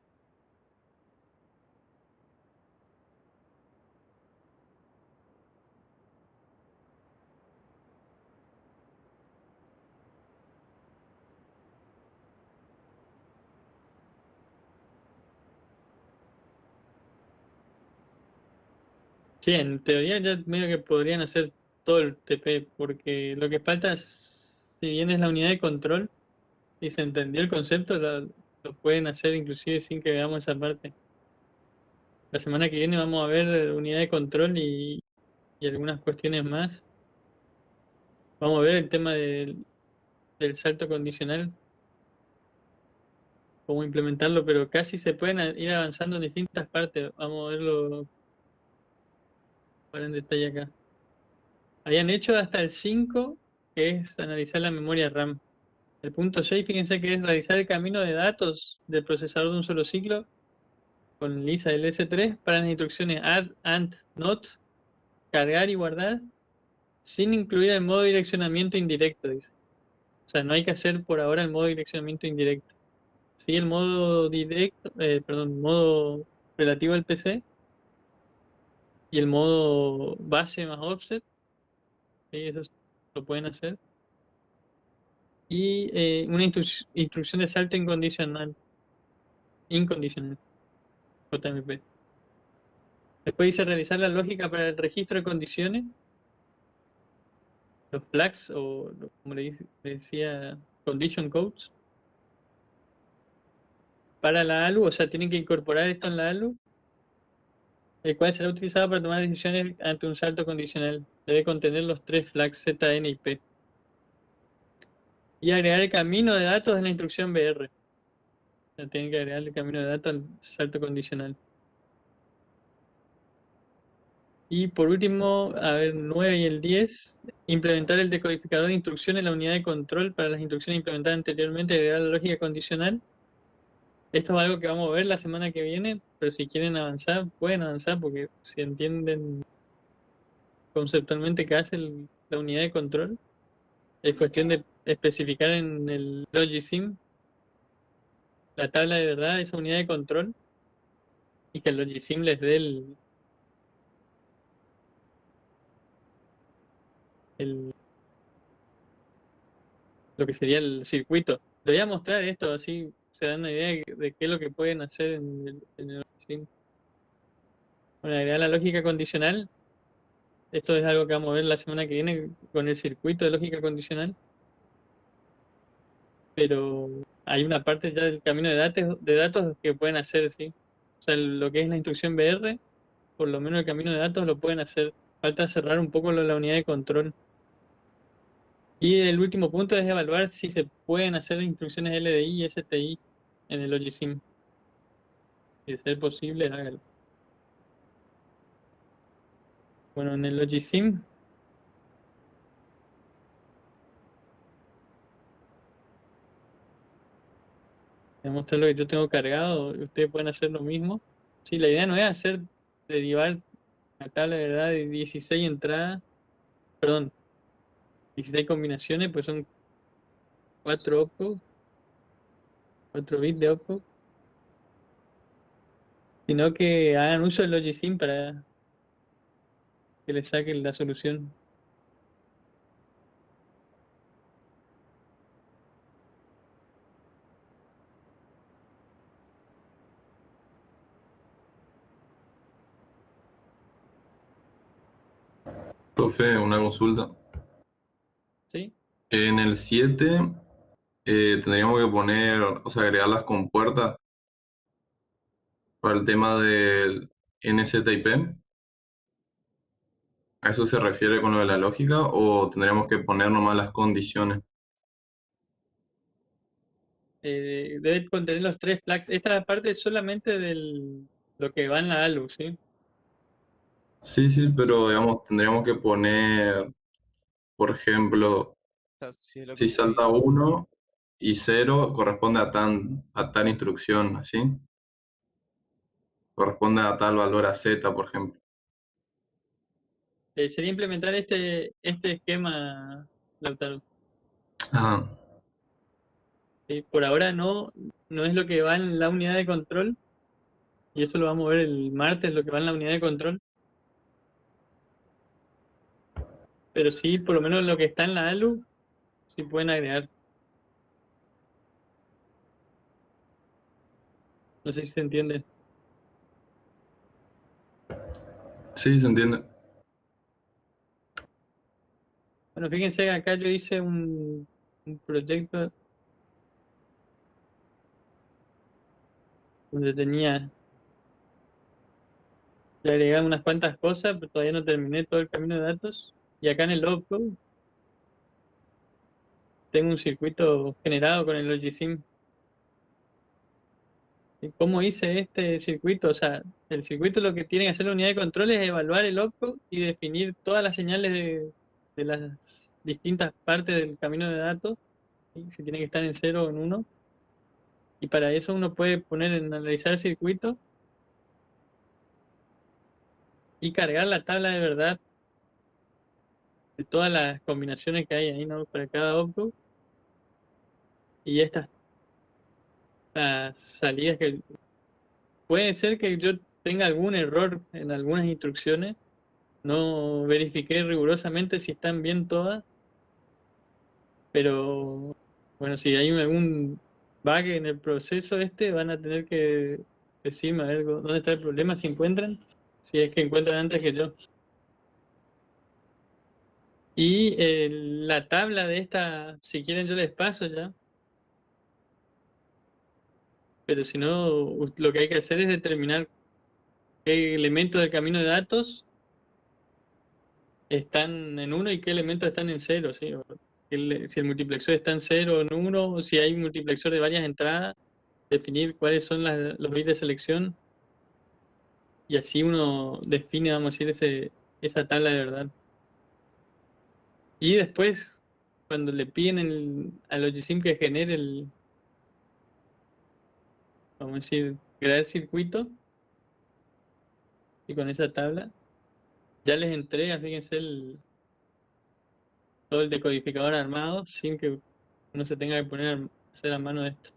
Sí, en teoría ya medio que podrían hacer todo el TP, porque lo que falta, si bien es la unidad de control y se entendió el concepto, lo pueden hacer inclusive sin que veamos esa parte. La semana que viene vamos a ver unidad de control y algunas cuestiones más. Vamos a ver el tema del salto condicional, cómo implementarlo, pero casi se pueden ir avanzando en distintas partes. Vamos a verlo para en detalle acá. Habían hecho hasta el 5, que es analizar la memoria RAM. El punto 6, fíjense que es realizar el camino de datos del procesador de un solo ciclo con lisa del S3 para las instrucciones add, ant, not, cargar y guardar, sin incluir el modo direccionamiento indirecto, dice. O sea, no hay que hacer por ahora el modo direccionamiento indirecto. Sí, el modo directo, perdón, modo relativo al PC y el modo base más offset, sí, eso lo pueden hacer. Y una instrucción de salto incondicional, JMP. Después dice realizar la lógica para el registro de condiciones, los flags o como le decía, condition codes, para la ALU, o sea, tienen que incorporar esto en la ALU, el cual será utilizado para tomar decisiones ante un salto condicional. Debe contener los tres flags Z, N y P. Y agregar el camino de datos en la instrucción BR. O sea, tienen que agregar el camino de datos al salto condicional. Y por último, a ver, 9 y el 10, implementar el decodificador de instrucciones en la unidad de control para las instrucciones implementadas anteriormente, agregar la lógica condicional. Esto es algo que vamos a ver la semana que viene, pero si quieren avanzar, pueden avanzar, porque si entienden conceptualmente qué hace la unidad de control, es cuestión de especificar en el Logisim la tabla de verdad de esa unidad de control y que el Logisim les dé lo que sería el circuito. Le voy a mostrar esto, así se dan una idea de qué es lo que pueden hacer en el sim. Bueno, agregar la lógica condicional. Esto es algo que vamos a ver la semana que viene con el circuito de lógica condicional. Pero hay una parte ya del camino de datos que pueden hacer, sí. O sea, lo que es la instrucción BR, por lo menos el camino de datos lo pueden hacer. Falta cerrar un poco la unidad de control. Y el último punto es evaluar si se pueden hacer instrucciones LDI y STI en el Logisim. Si es posible, hágalo. Bueno, en el Logisim, voy a mostrar lo que yo tengo cargado. Y ustedes pueden hacer lo mismo. Sí, la idea no es derivar la tabla de verdad de 16 entradas, perdón, 16 combinaciones, pues son 4 opcodes, 4 bits de opcode, sino que hagan uso del Logisim para que les saquen la solución. Profe, una consulta. ¿Sí? En el 7 tendríamos que poner, o sea, agregar las compuertas para el tema del NZIP. ¿A eso se refiere con lo de la lógica o tendríamos que poner nomás las condiciones? Debe contener los 3 flags. Esta parte es solamente lo que va en la ALU, ¿sí? Sí, sí, pero digamos, tendríamos que poner, por ejemplo, O sea, si es lo que si usted salta dice. 1 y 0 corresponde a tal instrucción, ¿así? Corresponde a tal valor a Z, por ejemplo. Sería implementar este esquema, Lautaro. Ajá. ¿Sí? Por ahora no es lo que va en la unidad de control, y eso lo vamos a ver el martes, lo que va en la unidad de control. Pero sí, por lo menos lo que está en la ALU, sí pueden agregar. No sé si se entiende. Sí, se entiende. Bueno, fíjense que acá yo hice un proyecto donde le agregué unas cuantas cosas, pero todavía no terminé todo el camino de datos. Y acá en el opcode tengo un circuito generado con el Logisim. ¿Y cómo hice este circuito? O sea, el circuito lo que tiene que hacer la unidad de control es evaluar el opcode y definir todas las señales de las distintas partes del camino de datos, ¿sí? Si tiene que estar en 0 o en 1. Y para eso uno puede poner en analizar circuito y cargar la tabla de verdad de todas las combinaciones que hay ahí, ¿no? Para cada opcode. Y estas las salidas que puede ser que yo tenga algún error en algunas instrucciones. No verifiqué rigurosamente si están bien todas, pero bueno, si hay algún bug en el proceso van a tener que decirme a ver dónde está el problema, si encuentran, si es que encuentran antes que yo. Y la tabla de esta, si quieren yo les paso ya, pero si no, lo que hay que hacer es determinar qué elementos del camino de datos están en uno y qué elementos están en cero, ¿sí? O si el multiplexor está en cero o en uno, o si hay un multiplexor de varias entradas, definir cuáles son los bits de selección, y así uno define, vamos a decir, esa tabla de verdad. Y después, cuando le piden al Logisim que genere vamos a decir, crear el circuito, y con esa tabla, ya les entrega, fíjense, todo el decodificador armado, sin que uno se tenga que poner a hacer a mano esto.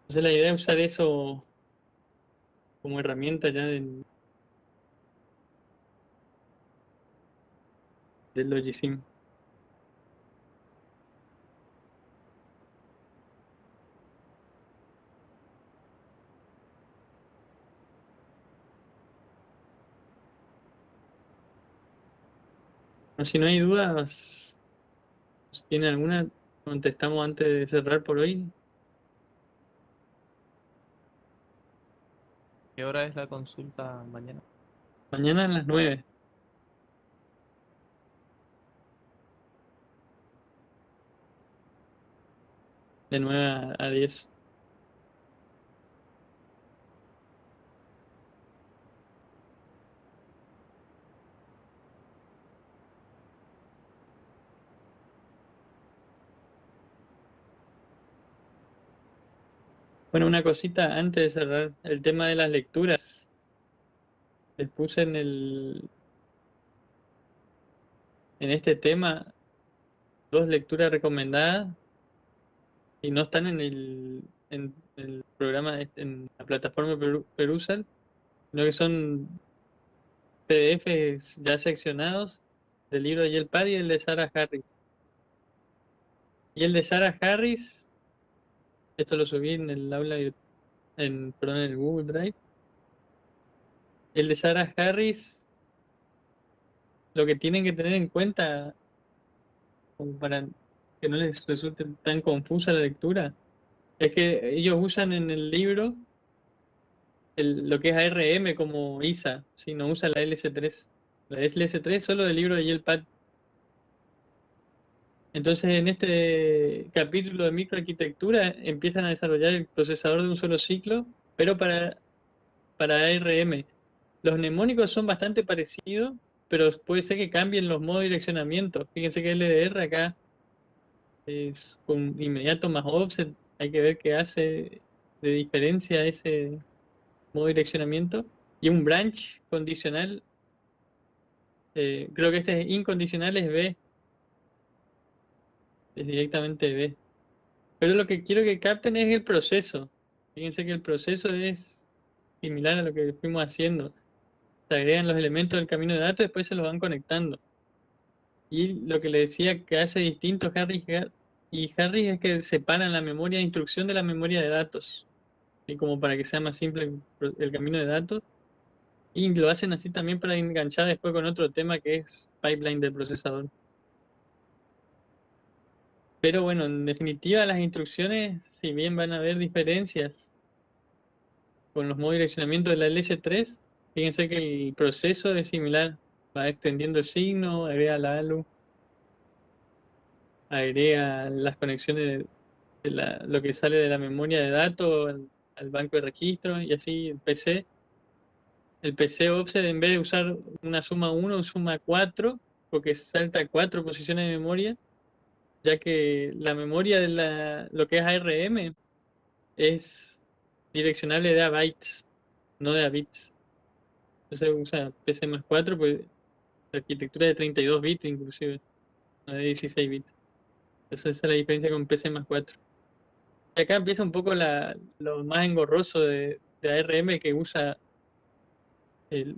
Entonces la idea es usar eso como herramienta ya del Logisim. Si no hay dudas, si tiene alguna, contestamos antes de cerrar por hoy. ¿Qué hora es la consulta mañana? Mañana a las 9, de 9 a 10. Bueno, una cosita antes de cerrar, el tema de las lecturas. Les puse en este tema 2 lecturas recomendadas y no están en el programa, en la plataforma Perusal, sino que son PDFs ya seccionados del libro de Yale Pad y el de Sarah Harris. Y el de Sarah Harris, esto lo subí en el aula, perdón, en el Google Drive. El de Sarah Harris, lo que tienen que tener en cuenta, como para que no les resulte tan confusa la lectura, es que ellos usan en el libro lo que es ARM como ISA, si no usa la LS3. La LS3 es solo del libro de Yale Pad. Entonces, en este capítulo de microarquitectura empiezan a desarrollar el procesador de un solo ciclo, pero para ARM. Los mnemónicos son bastante parecidos, pero puede ser que cambien los modos de direccionamiento. Fíjense que LDR acá es con inmediato más offset. Hay que ver qué hace de diferencia ese modo de direccionamiento. Y un branch condicional, creo que este incondicional es B, es directamente B. Pero lo que quiero que capten es el proceso. Fíjense que el proceso es similar a lo que fuimos haciendo. Se agregan los elementos del camino de datos y después se los van conectando. Y lo que le decía que hace distinto Harris es que separan la memoria de instrucción de la memoria de datos. Y como para que sea más simple el camino de datos. Y lo hacen así también para enganchar después con otro tema que es pipeline del procesador. Pero bueno, en definitiva las instrucciones, si bien van a haber diferencias con los modos de direccionamiento de la LS3, fíjense que el proceso es similar. Va extendiendo el signo, agrega la ALU, agrega las conexiones de lo que sale de la memoria de datos al banco de registros y así el PC. El PC offset, en vez de usar una suma 1, suma 4, porque salta 4 posiciones de memoria, ya que la memoria de lo que es ARM es direccionable de a bytes, no de a bits. Entonces usa PC más 4, pues la arquitectura de 32 bits inclusive, no de 16 bits. Esa es la diferencia con PC más 4. Y acá empieza un poco lo más engorroso de ARM, que usa el-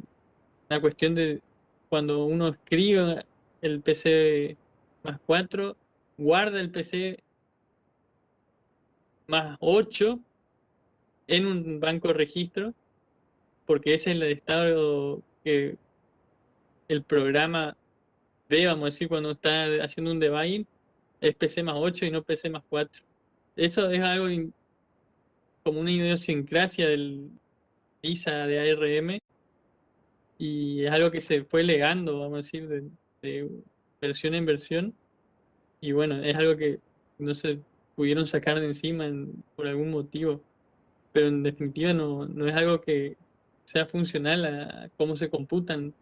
una cuestión de cuando uno escribe el PC más 4, guarda el PC más 8 en un banco de registro, porque ese es el estado que el programa ve, vamos a decir, cuando está haciendo un debugging, es PC más 8 y no PC más 4. Eso es algo como una idiosincrasia del ISA de ARM y es algo que se fue legando, vamos a decir, de versión en versión. Y bueno, es algo que no se pudieron sacar de encima por algún motivo, pero en definitiva no es algo que sea funcional a cómo se computan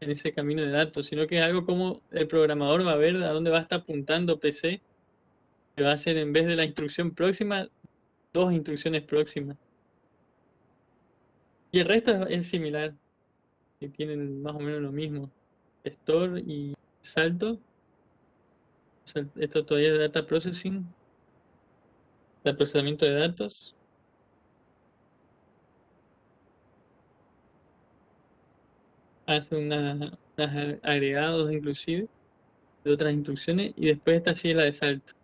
en ese camino de datos, sino que es algo como el programador va a ver a dónde va a estar apuntando PC, que va a hacer en vez de la instrucción próxima, 2 instrucciones próximas. Y el resto es similar, que tienen más o menos lo mismo. Store y salto. O sea, esto todavía es data processing, el procesamiento de datos. Hace unos agregados inclusive de otras instrucciones y después esta sí es la de salto.